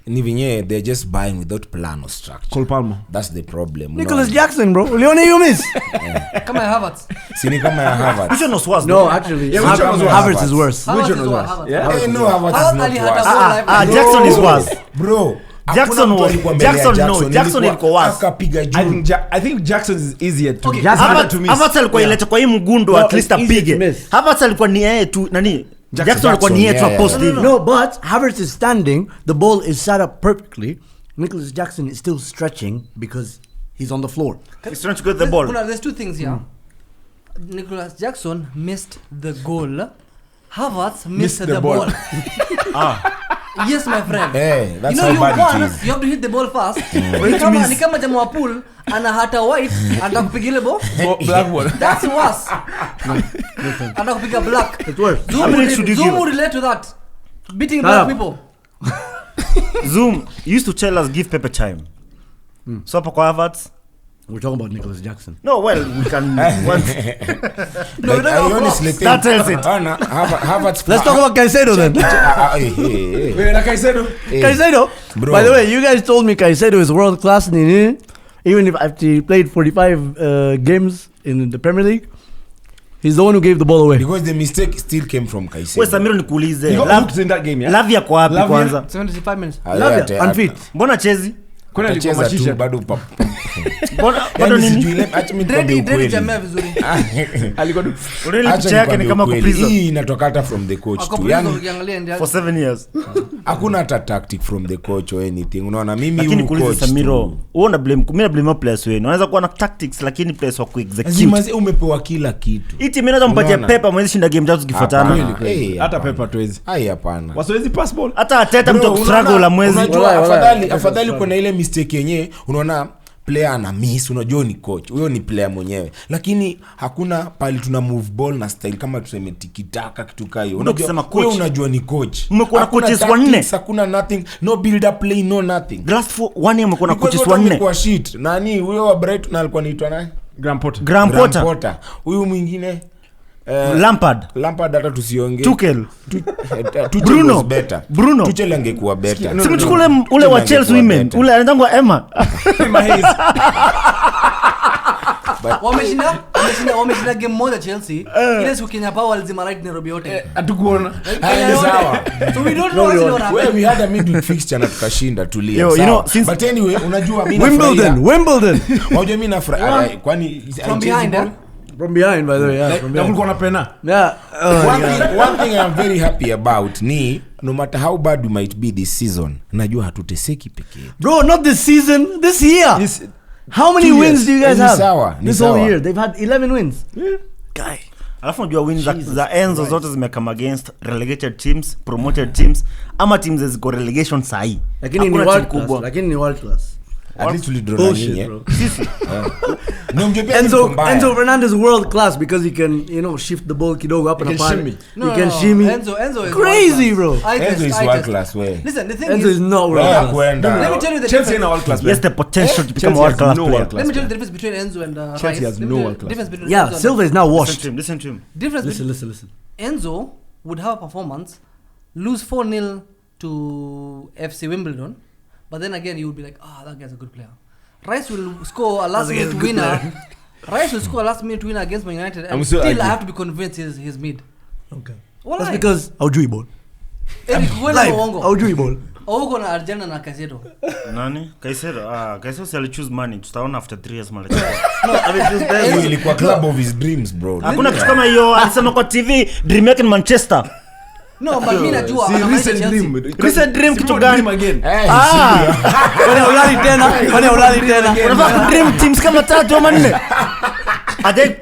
And even they're just buying without plan or structure. Cole Palmer. That's the problem. Nicholas Jackson bro. Uliona you miss? Kama ya Havertz. Sini kama ya Havertz. Which one was worse? No, actually. Havertz is worse. Which one was worse? Yeah. No, Havertz is not worse. Jackson is worse. Bro. Jackson ilikuwa worse. Akapiga juu. I think Jackson is easier to Okay. Havertz alikuwa ileta kwa hii mgundo at least apige. Havertz alikuwa ni yeye tu nani? Jackson alikuwa ni yeye tu post. No, but Havertz is standing, the ball is set up perfectly. Nicholas Jackson is still stretching because he's on the floor. He's trying to get the ball. There's two things here. Nicholas Jackson missed the goal. Havertz missed the ball. Yes, my friend. Hey, that's how bad it is. You have to hit the ball fast. Ni kama jamaa wa pool ana hata white atakupigia ball. Blackboard. That's worse. Atakupiga black. It's worse. Zoom relate to that. Beating black people. Zoom used to tell us give Pepe time. So hapo kwa Havertz we're talking about Nicholas Jackson. No, well, we can. No, like, I honestly think that tells it. Let's talk about Caicedo then. Caicedo. Bro. By the way, you guys told me Caicedo is world class. Even if after he played 45 games in the Premier League, he's the one who gave the ball away. Because the mistake still came from Caicedo. Wewe Samiro nikuulize. He got hooked in that game, yeah? Lavia kwa wapi kwanza? 75 minutes. Lavia unfit. Mbona chezi? Kuna alikuwa tu bado bado nini? Acha mimi nikwambie ukweli. Jamea vizuri. Alikuwa Really picha yake ni kama ku prison. Hii inatoka hata from the coach tu. Yani ukiangalia ndio for 7 years. hakuna hata tactic from the coach or anything. Unaona mimi lakini kuuliza Samiro uona blame mimi na blame players wenu. Unaweza kuwa na tactics lakini players wa kuexecute. Mazi umepewa kila kitu. Iti mimi naweza mpatie Pepa mwezi shinda game tatu zikifuatana. Hata Pepa tuwezi. Hapana. Wasiwezi pass ball. Hata Ateta mtu struggle la mwezi. Afadhali kuna ile mistake yenyewe unaona player ana miss, unajua ni coach. Huyo ni player mwenyewe. Lakini hakuna pali tuna move ball na style kama tuseme tikitaka kitu kayo. Unajua ni coach. Mmekuwa na coaches wanne. Hakuna nothing, no build up play, no nothing. The last 1 year mmekuwa na coaches wanne. Kwa shit. Nani huyo wa Brighton alikuwa anaitwa nani? Graham Potter. Huyu mwingine Lampard hata tusiongee. Tuchel Bruno better. Tuchel angekuwa better. Simchukule ule wa Chelsea women. Ule anaitwa Emma. Wameshinda game moja Chelsea. Ile siku Kenya Power walizima right Nairobi yote. Hatukuona. Sawa. So we don't know what's happening. We had a midweek fixture na tukashinda tulia. You know, since but anyway, unajua mimi Wimbledon. Unajua mimi nafurahi kwani From behind, by the way, yeah. Kulikuwa na pena. Yeah. One thing I'm very happy about ni no matter how bad we might be this season, najua hatuteseki pekee. Bro, not this season, this year. How many wins do you guys have? This whole year they've had 11 wins. Yeah. Guy. Alafu unajua wins za Enzo zote zimekama against relegated teams, promoted teams, ama teams ziko relegation sahi. Lakini ni world kubwa. Lakini ni world class. At least we draw nini Enzo Fernandez world class because he can, shift the ball kidogo up and apart. He can shimmy. Enzo is crazy, bro. Enzo is world class way. Listen, the thing Enzo is not world class. Let me tell you the Chelsea is not world class. Yes, the potential to become a world class player. Let me tell you the difference between Enzo and Chelsea Rice. has no world class. Yeah, Silva is now washed. Listen to him. Listen. Enzo would have a performance, lose 4-0 to FC Wimbledon, but then again you would be like, that guy's a good player. Rice will score a last-minute winner. Rice will score a last-minute winner against Man United, and still I have to be convinced he's mid. Okay. Well, that's because haujui ball. Eric, haujui ball. Uko na Argentina na Caicedo. Nani? Caicedo si choose money. Tutaona after 3 years mali. No, ilikuwa club of his dreams, bro. Hakuna kitu kama hiyo. Alisema kwa TV dream yake Manchester. No, but mimi najua recent dream kitu gani? Kwani ulali tena. Unataka dream teams kama 3 ama 4.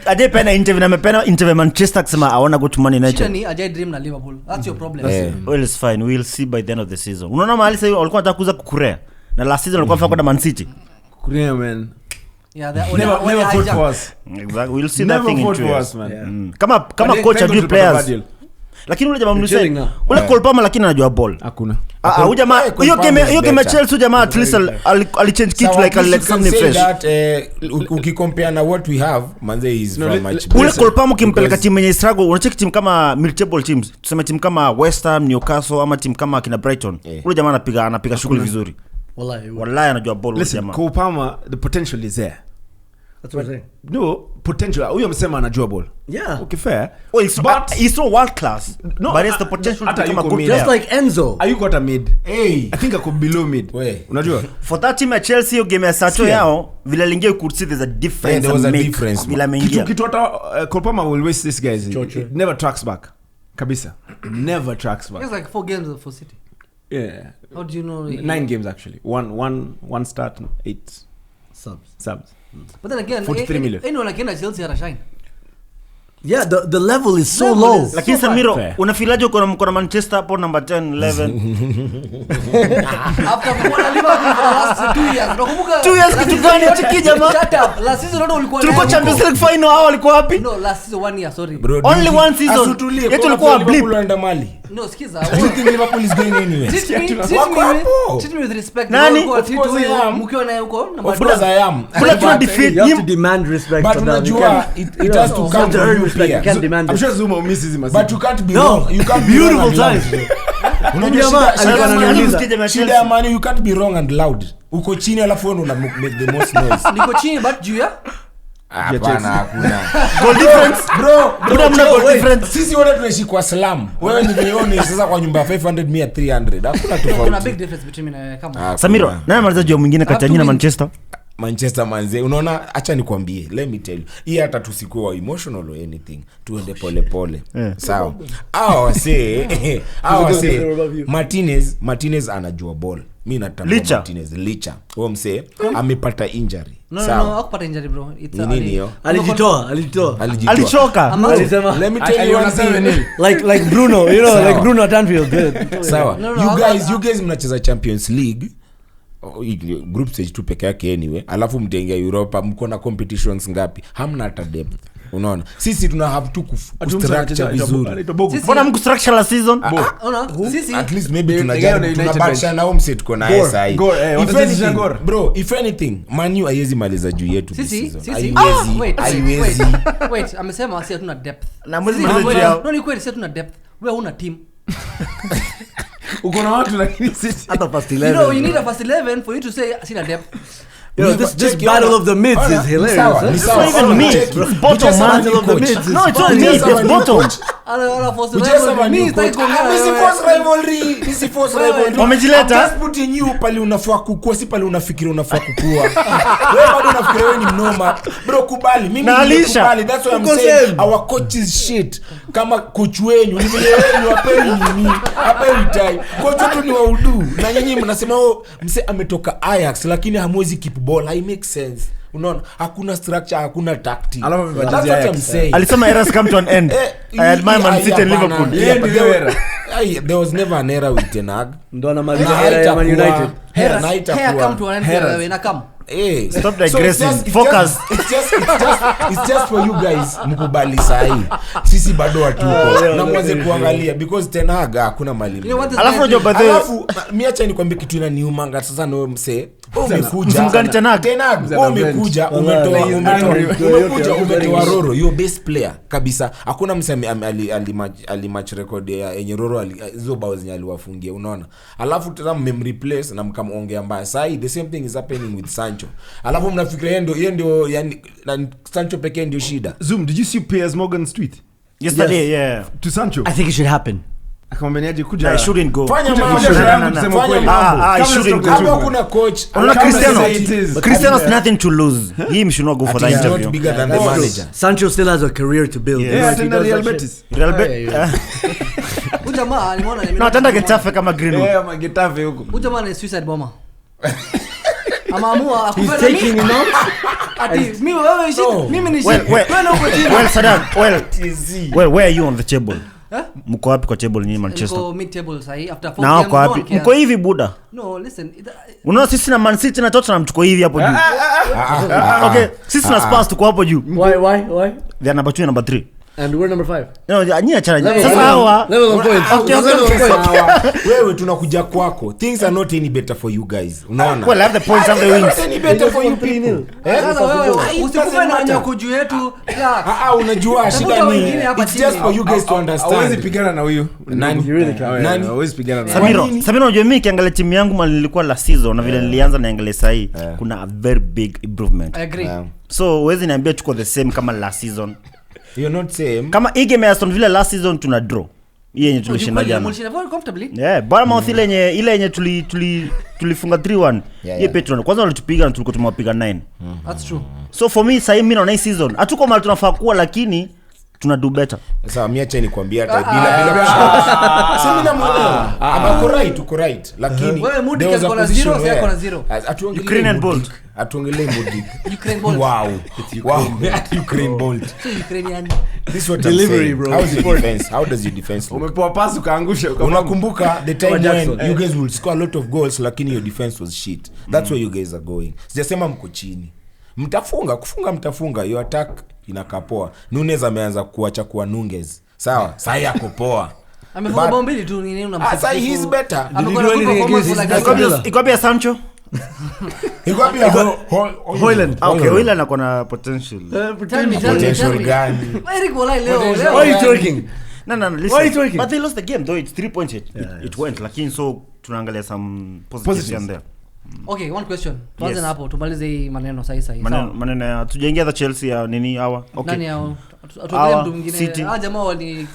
Aje pena interview Manchester kusema I want to go to Man United. Chini aje dream na Liverpool. That's your problem. Well, it's fine. We'll see by the end of the season. Unaona mahali sasa walikuwa wanataka kuuza Kukurea. Na last season walikuwa kwenda Man City. Kukurea man. Yeah, that never fought for us. Exactly. We'll see that thing in 2 years. Kama coach adui players. Lakini ule jamaa mnusema ule Cole Palmer lakini anajua ball. Hakuna. Huyo jamaa hiyo game Chelsea jamaa at least alichange kitu like Alexander fresh. Ukicompare na what we have, manze is very much. Ule Cole Palmer kimpeleka timu yenye struggle, unacheki timu kama mid-table teams. Tuseme timu kama West Ham, Newcastle ama timu kama kina Brighton. Ule jamaa anapiga shughuli vizuri. Wallahi anajua ball ule jamaa. Cole Palmer, the potential is there. That's what I'm saying. No, potential. Huyo amesema anajua ball. Yeah. Okay, fair. Well, he's not world class. No, but it's the potential to become a good player. Just like Enzo. Are you got a mid? Hey, I think I could below mid. Unajua? For that team at Chelsea, yo game ya Sancho yao, vile lingia you could see there's a difference. There was a difference. Vile ameingia. Kitu hata Cole Palmer will waste this guys. It never tracks back. Kabisa. Never tracks back. It's like 4 games for City. Yeah. How do you know? 9 games actually. One start, 8 subs. But then again, 43 million. Anyone like Chelsea are shine. Yeah, the level is so low. Lakini Samiro, unafilaje uko na Manchester hapo number 10, 11? After kuona Liverpool for the last 2 years. Nakumbuka 2 years kitu gani chiki jamaa? Shut up. Last season ndio ulikuwa tulikuwa Champions League final hao walikuwa wapi? No, last season 1 year, sorry. Bro, only one season. Yetu ulikuwa blip. Liverpool Mali. No, skiza. I don't think Liverpool is going anywhere. Treat me with respect. Nani? Mkiwa na huko number 2. Of course I am. Kuna tuna defeat you have to demand respect but for that. Unajua it has to come from you. You can't demand I'm sure Zuma misses him. But you can't be wrong. You can't be beautiful times. Shida ya Man, you can't be wrong and loud. Uko chini alafu wewe una make the most noise. Niko chini but juu ya hapana hakuna goal difference bro kuna goal difference. Sisi wote tunaishi kwa slum. Wewe ni milioni sasa kwa nyumba 500 mia 300. Hakuna tofauti. Kuna big difference between me na kama Samiro nani maliza juu mwingine kati ya nyinyi na Manchester Manchester manze, unaona, acha nikwambie, let me tell you, hii hata tusikuwa emotional or anything, tuende pole pole. Sawa. Wase Martinez anajua ball. Mimi natambua Martinez licha. Wao msee amepata injury. No, akupata injury bro. It's nini hiyo? Alichoka. Alisema let me tell you one thing. Like Bruno, you know, like Bruno at Anfield. Sawa. You guys mnacheza Champions League. Group stage tu peke yake anyway, alafu mtengia Europa, mko na competitions ngapi? Hamna hata depth. Unaona, sisi tuna have to structure vizuri. Mbona mko structure la season? Sisi at least maybe tunabadisha na home set kona SI. Bro, if anything, Man U haiwezi maliza juu yetu this season. Haiwezi. Wait, amesema si hatuna depth. Na mwezi maliza yao. No, ni kweli si hatuna depth. Wewe huna team. Uko na watu lakini sisi Hata first 11. You know, you need a first 11 for you to say sina depth. This battle of the mids is hilarious. It's not even mid. It's bottom, man. No, it's not mid. It's bottom. Wamejileta. Just putting you pale unafaa kukua, si pale unafikiri unafaa kukua. Wewe bado unafikiri wewe ni mnoma. Bro, kubali. Mimi nikubali. That's why I'm saying our coach is shit. Kama coach wenu, ni vile wenu wapeni nini? Hapewi time. Coach wetu ni wa udu. Na nyinyi mnasema mse ametoka Ajax lakini hamwezi keep ball. I make sense. Unaona, hakuna structure, hakuna tactic. That's what I'm saying. Alisema eras come to an end. I admire Man City and Liverpool. There was never an era with Ten Hag. Ndo anamaliza era ya Man United. Here come to an end na come. Stop digressing. Focus. It's just for you guys mkubali sahi. Sisi bado watu na mwanze kuangalia because Ten Hag hakuna malimu. Alafu ndio baadhi. Alafu mimi acha nikwambie kitu ina niumanga sasa na wewe msee. Umekuja. Mgani Ten Hag? Umekuja umetoa Roro, your best player kabisa. Hakuna mseme ali match record ya yenye Roro hizo bao zenye aliwafungia, unaona. Alafu tazama mmemreplace na mkamongea mbaya. Sahi the same thing is happening with Sancho. Alafu mnafikiria yeye ndio yani Sancho pekee ndio shida. Zoom, did you see Piers Morgan's tweet yesterday? Yeah. To Sancho. I think it should happen. Akamwambiaje kuja? I shouldn't go. Fanya mambo. I shouldn't go. Kama kuna coach, Cristiano has nothing to lose. He should not go for the interview. Not bigger than the manager. Sancho still has a career to build. Yeah, tena Real Betis. Ujamaa alimuona No, atenda Getafe kama Greenwood. Yeah, ma Getafe huko. Ujamaa ni suicide bomber. Amaamua He's taking him out. Ati mimi ni shit. Well, Saddam. Well, where are you on the table? Mko wapi kwa table ni Manchester? Mko mid table sahi after 4 games. Na mko wapi? Mko hivi buda. No, listen. Unaona sisi na Man City na Tottenham tuko hivi hapo juu. Okay, sisi na Spurs tuko hapo juu. Why? They are number 2 and number 3. And we're number 5. No, nyinyi achana. Sasa hawa level of points. Wewe tunakuja kwako. Things are not any better for you guys. Unaona? Well, have the points and the wins. Any better for you people. Sasa wewe usikufe na nyoko juu yetu. Unajua shida ni it's just for you guys to understand. Hawezi pigana na huyu. Nani? Hawezi pigana na. Samiro unajua mimi kiangalia timu yangu mali nilikuwa la season na vile nilianza naangalia sahi kuna a very big improvement. I agree. So huwezi niambia tuko the same kama last season. You're not same. Kama hii game ya Aston Villa last season tuna draw. Hii yenye tulishinda jana. Tulishinda very comfortably. Yeah, Bournemouth ile yenye tulifunga 3-1. Hii Petron. Kwanza walitupiga na tulikuwa tumewapiga 9. That's true. So for me sasa mimi naona hii season hatuko mahali tunafaa kuwa lakini tuna do better. Sasa mimi acha nikwambia hata bila si mimi namuona. Uko right lakini wewe Mudi kwa na 0 yako na 0. Ukrainian Bolt. Atuongelee Mudi. Ukraine Bolt. Wow. Ukraine Bolt. So Ukrainian. This what delivery bro. How does your defense look? Umepoa pass ukaangusha. Unakumbuka the time when you guys will score a lot of goals lakini your defense was shit. That's where you guys are going. Sijasema mko chini. Mtafunga your attack inakapoa. Nunez ameanza kuacha kuwa Nunez. Sawa, sasa yako poa. Amefunga bao mbili tu nini unamsikia. Sasa he's better. Iko Sancho. Iko Hoyland. Okay, Hoyland akona potential. Potential gani? Eric Walai leo. Why are you talking? No, listen. Why are you talking? But they lost the game though. It's 3 points. It went. Lakini so tunaangalia some positives in there. Okay, one question. Tuanze na hapo tumalize hii maneno sahi. Maneno ya tujaingia the Chelsea ya nini hawa. Okay. Nani hao? Atuangalie mtu mwingine. Jamaa wali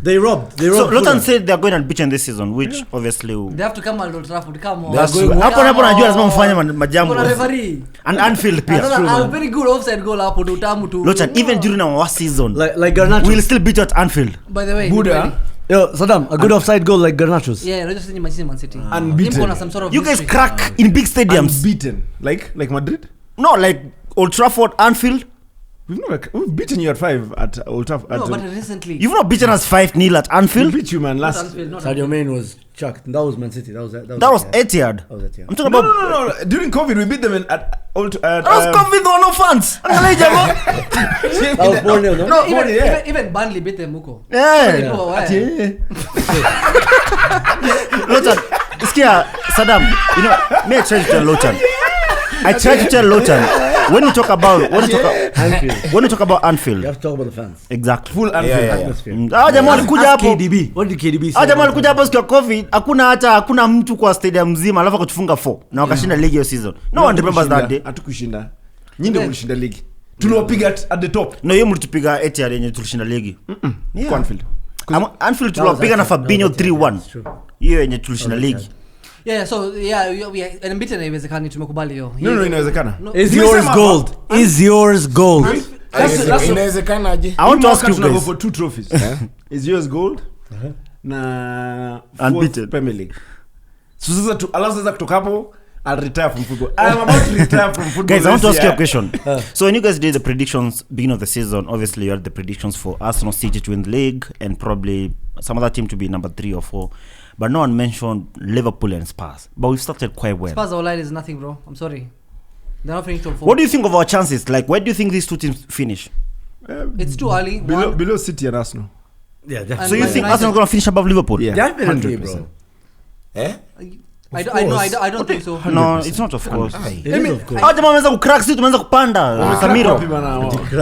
They robbed. So Luton said they are going unbeaten this season, which obviously they have to come Old Trafford. Come on. Hapo najua lazima mfanye majambo. Kuna referee. And Anfield pia. A very good offside goal hapo utamu tu. Luton even during our worst season. Like Garnacho. We'll still beat at Anfield. By the way, Buddha. Yo, Saddam, a good offside goal like Garnacho's. Yeah, I just seen Man City. Unbeaten. Some sort of You guys history. crack in big stadiums. Unbeaten. Like Madrid? No, like Old Trafford, Anfield. We've beaten you at 5 at Old Trafford. No, but recently. You've not beaten us 5-0 at We Anfield. beat you, man, Not last. Anfield, not Sadio Anfield. Mane was chucked. That was Man City. That was Etihad. That was Etihad. I'm talking No, about. no. During COVID, we beat them at Old. That was COVID, there were no fans. Angalia jamaa. That was 4-0, no? No, even Burnley beat them huko. Yeah. Oh, why? Luton. Skia, Saddam, you know, me I try to tell Luton. When you talk about Anfield, You have to talk about the fans. exactly. Full Anfield. Atmosphere. Hao jamaa walikuja Ask hapo. KDB. What did KDB say? Hao jamaa walikuja hapo siku ya COVID, hakuna mtu kwa stadium mzima alafu akatufunga 4 na wakashinda league hiyo season. No one remembers that day. Hatukushinda. Nyinyi ndio mlishinda ligi. Tuliwapiga at the top. No, yeye mlitupiga Etihad yenye tulishinda ligi. Kwa Anfield. Anfield tuliwapiga na Fabinho 3-1. Hiyo yenye tulishinda ligi. Yeah, so we are unbeaten haiwezekani tumekubali hiyo. No, inawezekana. Is yours gold? Is yours gold? Inawezekanaje? I want to ask you Go guys. for 2 trophies. Is yours gold? Na Unbeaten. Premier League. So sasa kutoka hapo I'll retire from football. I am about to retire from football. Guys, I want to ask you a this year. question. So when you guys did the predictions beginning of the season, obviously you had the predictions for Arsenal City to win the league and probably some other team to be number 3 or 4. But no one mentioned Liverpool and Spurs. But we've started quite well. Spurs online is nothing, bro. I'm sorry. They're not finishing top 4. What do you think of our chances? Like, where do you think these two teams finish? It's too early. Below City and Arsenal. Yeah, And definitely. So you Man think United- Arsenal going to finish above Liverpool? Yeah. Definitely, 100%. bro. I don't think so. No, it's not, of course. It is, of course. Hao jamaa wameweza kucrack, sisi tumeanza kupanda. Samiro.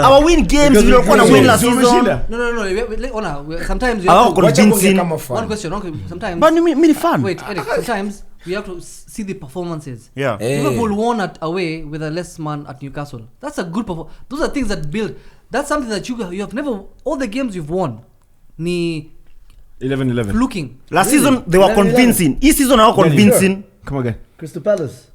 Our win games Because walikuwa na win last season. No. Sometimes you Our have to, convincing. one question. Okay, sometimes. But me fan. Wait, Eric. Sometimes we have to see the performances. Yeah. Liverpool won away with a less man at Newcastle. That's a good performance. Those are things that build. That's something that you have never. All the games you've won, ni 11. looking. Last season they were convincing. This season are convincing. Come again. Crystal Palace.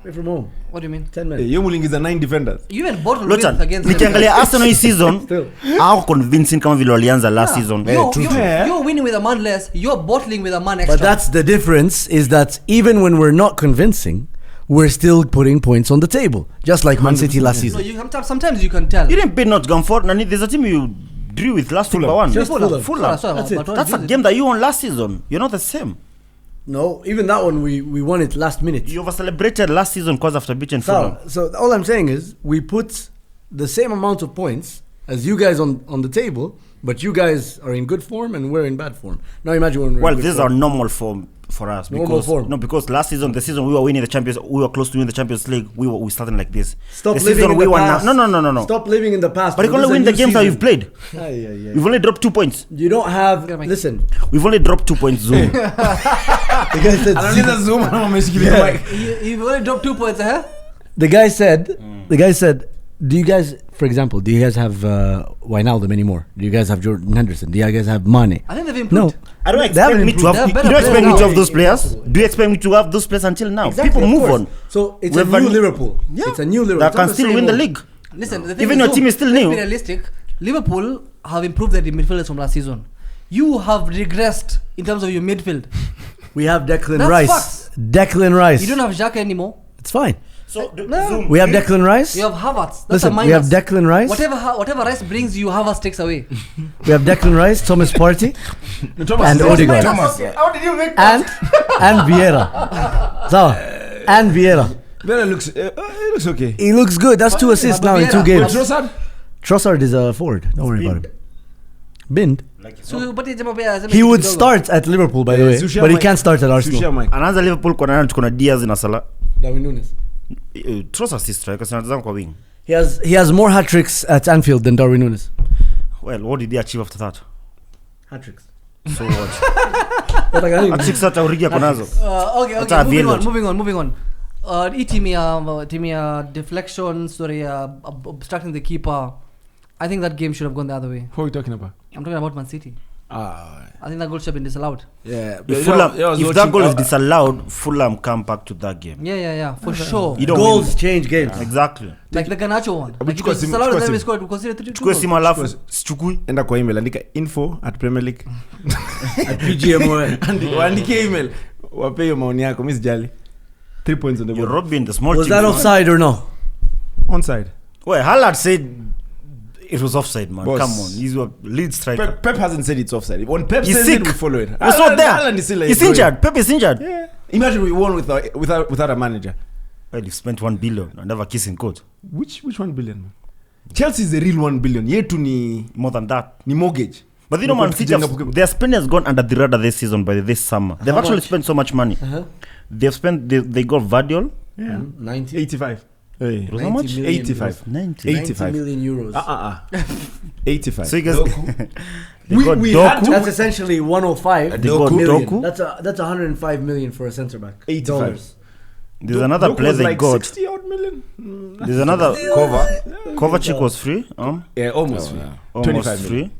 Away from home. What do you mean? 10 men. Yeye mulingiza 9 defenders. You even bottled Luton, wins against. nikiangalia Arsenal hii season Still. are convincing kama vile walianza last season. You're winning with a man less. You're bottling with a man extra. But that's the difference, is that even when we're not convincing, we're still putting points on the table. Just like Man City last no. season. You sometimes you can tell. You didn't beat Nottingham Forest. Nani, there's a team you drew with last week by 1. Just Fulham. Fulham. That's it. That's a game that you won last season. You're not the same. No, even that one, we won it last minute. You over celebrated last season because after beating Fulham. So all I'm saying is, we put the same amount of points as you guys on the table, but you guys are in good form and we're in bad form. Now imagine when we're Well, in good this is form. our normal form for us. Normal Because, form. No, because last season, the season we were winning the Champions, we were close to winning the Champions League. We started like this. Stop the living season in we the were past. No. Stop living in the past. But you can bro. only win This the is a games that new you've played. season. You've only dropped 2 points. You don't have. Get a mic. Listen, We've only dropped 2 points, Zoom. the guy said. Anauliza Zoom na ameshikilia mic. You've only dropped 2 points, huh? The guy said, do you guys, for example, do you guys have Wijnaldum anymore? Do you guys have Jordan Henderson? Do you guys have Mane? I think they've improved. No. I don't They expect haven't me to improved. have. They're You better don't expect me players to now. have those players. Do you expect me to have those players until now? Exactly, People of move course. on. So it's We've a new an- Liverpool. Yeah. It's a new Liverpool. That It's not can the still same win the old. league. Listen, the thing Even is, your team is still let's new. be realistic. Liverpool have improved their midfielders from last season. You have regressed in terms of your midfield. We have Declan That's Rice. facts. Declan Rice. You don't have Xhaka anymore. It's fine. So No. We have Declan Rice. You have Havertz. That's Listen, a minus. we have Declan Rice. Whatever Rice brings you, Havertz takes away. We have Declan Rice, Thomas Partey, and Odegaard, How did you make and Vieira. So, and Vieira. Vera looks okay. He looks good. That's 2 assists but now in 2 Vieira- games. Trossard? Trossard is a forward. Don't worry about him. Bind. So, but it's about He would start at Liverpool, by the way, Sushia but he Mike. can't start at Sushia Arsenal. Mike. anaanza Liverpool kwa nani tuko na Diaz na Salah. Darwin Núñez. Trossard si striker, si anatazama kwa wing. He has more hat tricks at Anfield than Darwin Núñez. Well, what did he achieve after that? Hat tricks. So what? Hat-tricks hata Origi ako nazo. Okay. Hata Vieira. Moving on. team deflection, sorry, obstructing the keeper. I think that game should have gone the other way. Who are you talking about? I'm talking about Man City. Ah, I think that goal should have been disallowed. yeah. If that goal is disallowed, Fulham come back to that game. Yeah, for sure. You don't Goals win. change games. Exactly. Like the Garnacho one. Like it chukua was simu- disallowed and chukua then we simu. scored. We considered 3 Chukue simu alafu sichukui. Enda kwa email andika info@premier-league. At PGMOL. Waandike email. Wape hiyo maoni yako, mimi sijali. 3 points on the You're board. robbing the small Was teams, that man. offside or no? Onside. Well, Haaland said it was offside, man. Boss. Come on, he's your lead striker. Pep hasn't said it's offside. When Pep He's says sick. it, we follow it. He's not there. Haaland is still like He's going. injured. Pep is injured. Yeah. Imagine we won without a manager. Well, you've spent 1 billion and never kissing court. Which 1 billion? Man? Chelsea is the real 1 billion. Yetu ni More than that. mortgage. But you know, Man City, their spending has gone under the radar this season by this summer. They've actually much? spent so much money. They've spent, they got Vardiol. Yeah. 90. 85. Hey. How much? 90 million 85. 90. 85. 90 million euros. 85. So you guys, they We- got we Doku. had to- That's essentially 105 They got million. Doku. That's 105 million for a centre back. 85. There's another Doku player was they like got. 60 odd million. There's another. Cover. Kovacic was free. Yeah, almost. Oh, yeah. Almost 25 free.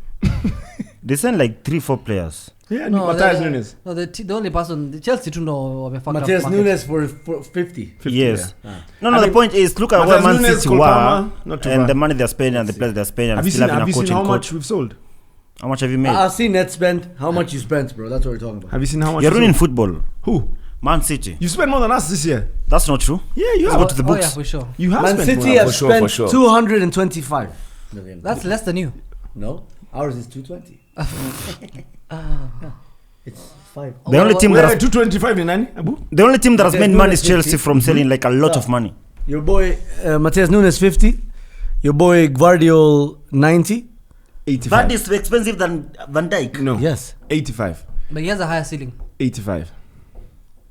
They sent like 3-4 players. Yeah, No, Matthias Nunes. No, the only person, the Chelsea to know Matthias Nunes for 50. 50, Yes. yeah. No, I the mean, point is, look at Matthias where Man Nunes, City Cole were Palmer, not too and bad. the money they're spending and the players they're spending and Have you still seen, having have a you seen coaching how coach. much we've sold? How much have you made? I've seen net spent. How much you spent, bro? That's what we're talking about. Have you seen how much You're we ruining sold? football. Who? Man City. You spent more than us this year. That's not true. Yeah, you Let's have. go to the Oh yeah, books. for sure. You have Man spent City more. have for sure, spent for sure. 225 million. That's less than you. No, ours is 220. It's 5. The only team Where that has, 225 in nani, Abu? the only team that has Matthias made money Nunes is Chelsea 50. from selling like a lot Yeah. of money. Your boy Matthias Nunes 50. Your boy Gvardiol 90. 85. That is expensive than Van Dijk. No. Yes. 85. But he has a higher ceiling. 85.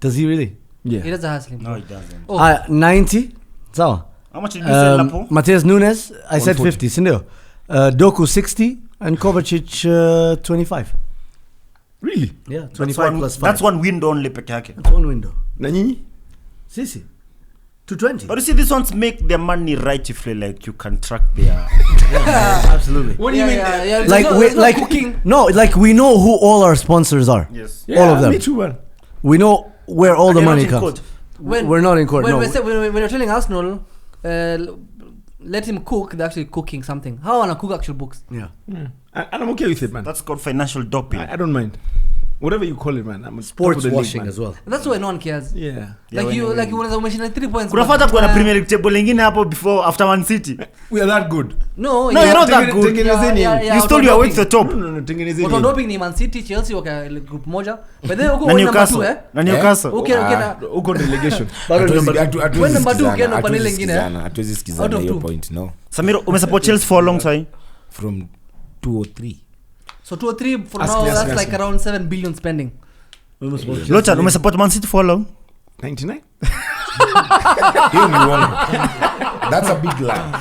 Does he really? Yeah. He has a higher ceiling. No, it doesn't. Oh. 90. So How much did you sell Lapo? Matthias Nunes, I said 140. 50. Sindio. Doku 60 and Kovacic 25. Really? Yeah, That's 25 one, plus 5. that's one window only peke yake. That's one window. Na nyinyi? Sisi. 220. But you see, these ones make their money rightfully, like you can track their. Absolutely. What do you mean? Yeah, Like there's we no like cooking. no, like we know who all our sponsors are. Yes. Yeah, all of them. Me too, man. We know where all the They're money not in comes. court. We're not in court. When, No. when you're telling Arsenal, let him cook, they're actually cooking something. How wanna cook actual books? Yeah. And I'm okay with it, man. That's called financial doping. I don't mind. Whatever you call it, man. I'm Sports washing as well. That's why no one cares. Yeah. Yeah, Like when you, you- like you wanna mention 3 points. Kunafata but, kuwa na Premier League table ingine hapo before after Man City. We are that good. No, No, you're not that good. You stole your way to the top. No, tengenezeni. Watu doping ni Man City, Chelsea waka group moja. But then uko Na number 2 Newcastle. eh. Na Newcastle. Okay, na Uko relegation. When number two ukienda upande ile ingine, hatuwezi out sikizana of hiyo two. point, no. Samiro, umesupport Chelsea for a long time. From 2 or 3. So 2 or 3 for Ask now, me, ask that's me, like ask me. around 7 billion spending. Lochan, umesupport Man City for a long. 99? Hiyo ni uongo. That's a big lie.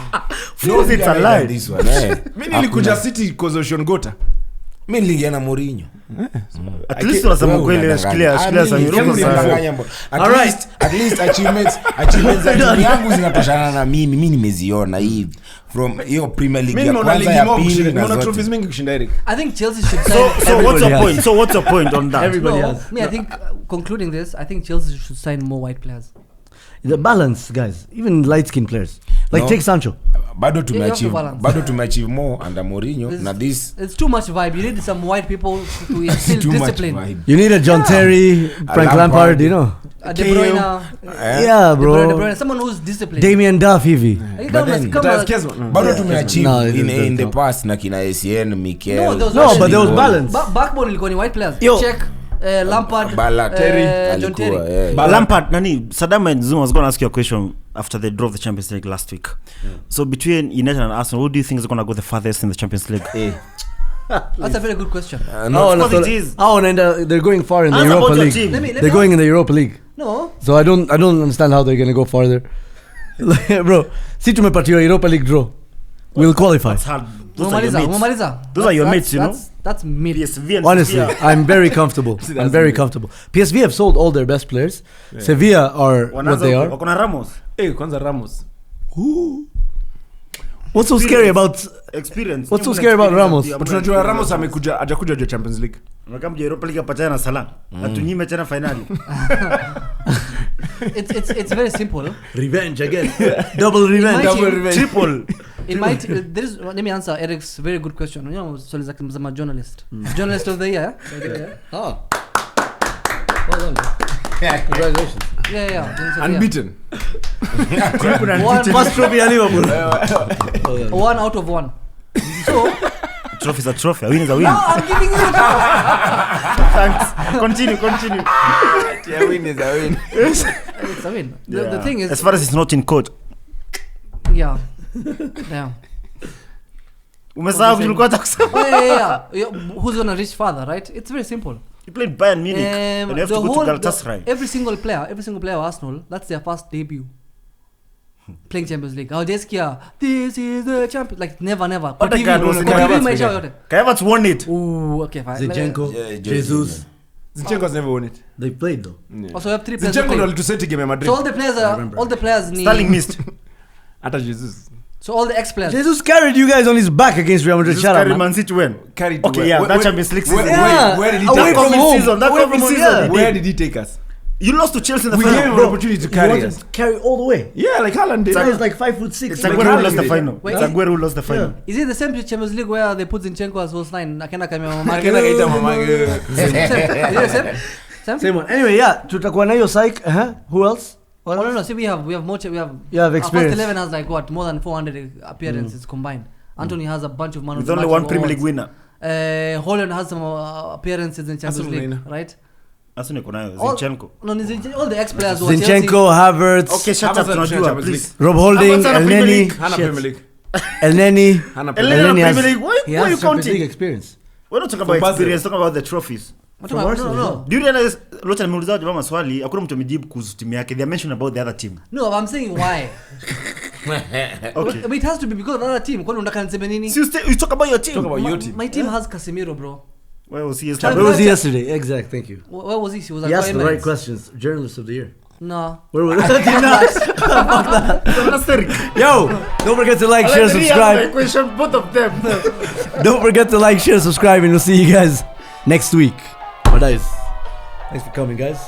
Prove it's a Nobody lie. done this one, eh. Mimi nilikuja City cause Ocean Gota. Mimi niliingia na Mourinho. At least unasema ukweli, shikilia Samiro. At least achievements za timu yangu zinatoshana na mimi. Mimi nimeziona hivi from hiyo Premier League Mimi ya nimeona kwanza ligi ya mob pili kushinda. na Nimeona trophies zote. mingi kushinda Eric. I think Chelsea should So sign. what's your Everybody point? has. So what's your point on that? Everybody No, has. me, I think concluding this, I think Chelsea should sign more white players. The balance, guys. Even light-skinned players. Like No. take Sancho. Bado You have to balance. tumeachieve more under Mourinho na this It's too much vibe. You need some white people to instill too much discipline. vibe. You need a John Terry, Frank Lampard, you know. De Bruyne, Yeah, De bro. Bruyne, someone who's disciplined. Damien Duff hivi. Like, But come then- on, come Matthias on. Kesman. No. Bado tumeachieve No, it in the doesn't past na kina ACN, Mikel. No, there was No, actually- but there was balance. Backbone ilikuwa ni white players. Yo. Check, Lampard, Balak, John alikuwa, Terry. yeah. Lampard, nani, Saddam and Zuma was going to ask you a question after they drove the Champions League last week. So between United and Arsenal, who do you think is going to go the farthest in the Champions League? That's a very good question. No, of course it is. They're going far in the Answer Europa about your League. team. Let me They're going in the Europa League. No, So I don't understand how they're going to go farther. Bro, si tumepatiwa Europa League draw. We'll qualify. That's hard. Those are your mates. Umemaliza. Those are your mates, you know. That's mid. PSV and Honestly, Sevilla. I'm very comfortable. I'm very comfortable. PSV have sold all their best players. Sevilla are what they are. Wako na Ramos. Hey, kwanza Ramos. What's so scary about Experience. What's so scary about Ramos? But tunajua Ramos hajakuja jo Champions League. Unakamja Europa League apatana na Salah. Atunyime tena finali. It's very simple. Revenge again. Double revenge. Double revenge. Triple. There is. Let me answer Eric's very good question. You know, so I'm a journalist. Journalist of the year. Oh. Well done. Congratulations. Yeah. Unbeaten. First trophy at Liverpool. 1 out of 1. So. Trophy is a trophy. A win is a win. No, I'm giving you. Thanks. Continue. Yeah, win is a win. It's a win. The thing is, as far as it's not in court. Yeah. Umesahau tulikuwa kusema. Yeah. Who's gonna reach further, right? It's very simple. You played Bayern Munich and you have to go to Galatasaray. Every single player of Arsenal, that's their first debut. Playing Champions League. This is the champion. Like never. Kayavat's won it. Ooh, okay, fine. Zinchenko, Jesus. Zinchenko's never won it. They played though. Yeah. Also, we have 3 players. Zinchenko ndo alituseti game ya Madrid. So all the players need. Sterling missed. Hata Jesus. So all the ex-players. Jesus carried you guys on his back against Real Madrid. Shut up, man. Man City win. Carried okay, yeah, that Champions League season. Where did he away take from us? home. That COVID season. Where did he take us? You lost to Chelsea in the We gave him final. an opportunity to carry us. Carry all the way. Yeah, like Haaland did. That is like 5'6". It's Aguero who lost the final. Wait, It's Aguero who lost the final. Is it the same Champions League where they put Zinchenko as host line? Akena kamia Akena kaita mamangu. Is it the same? Same one. Anyway, yeah, tutakuwa na hiyo psych. Who else? No. See, we have more. We have. You have Our experience. first 11 has like what, more than 400 appearances combined. Anthony has a bunch of man of With the only match one Premier awards. League winner. Holland has some appearances in Champions Arsenal League, winner. right? Arsenal kunayo Zinchenko. All the ex-players who are Zinchenko, Havertz, Okay, shut up tunajua please. Rob Holding, Havertz El ana Premier Neni, League. Hana Premier League. El Neni. Hana El Premier Neni League. has- Premier League. Why He are you has Champions League counting? experience. We're not talking From about Basel. experience, talking about the trophies. No. Do you realize Locha nimeuliza jamaa maswali hakuna mtu amejibu kuhusu timu yake. They are mentioning about the other team. No, I'm saying why. Okay. But it has to be because of another team. Kwani unataka niseme nini? So you talk about your team. Talk about your team. My team has Casemiro, bro. Where was he Where yesterday? was he yesterday? Exact, thank you. Where was he? He was He at asked the Emirates. right questions. Journalist of the year. No. Where was Yo, don't forget to like, share, subscribe. Question both of them. Don't forget to like, share, subscribe, and we'll see you guys next week. Thanks for coming, guys.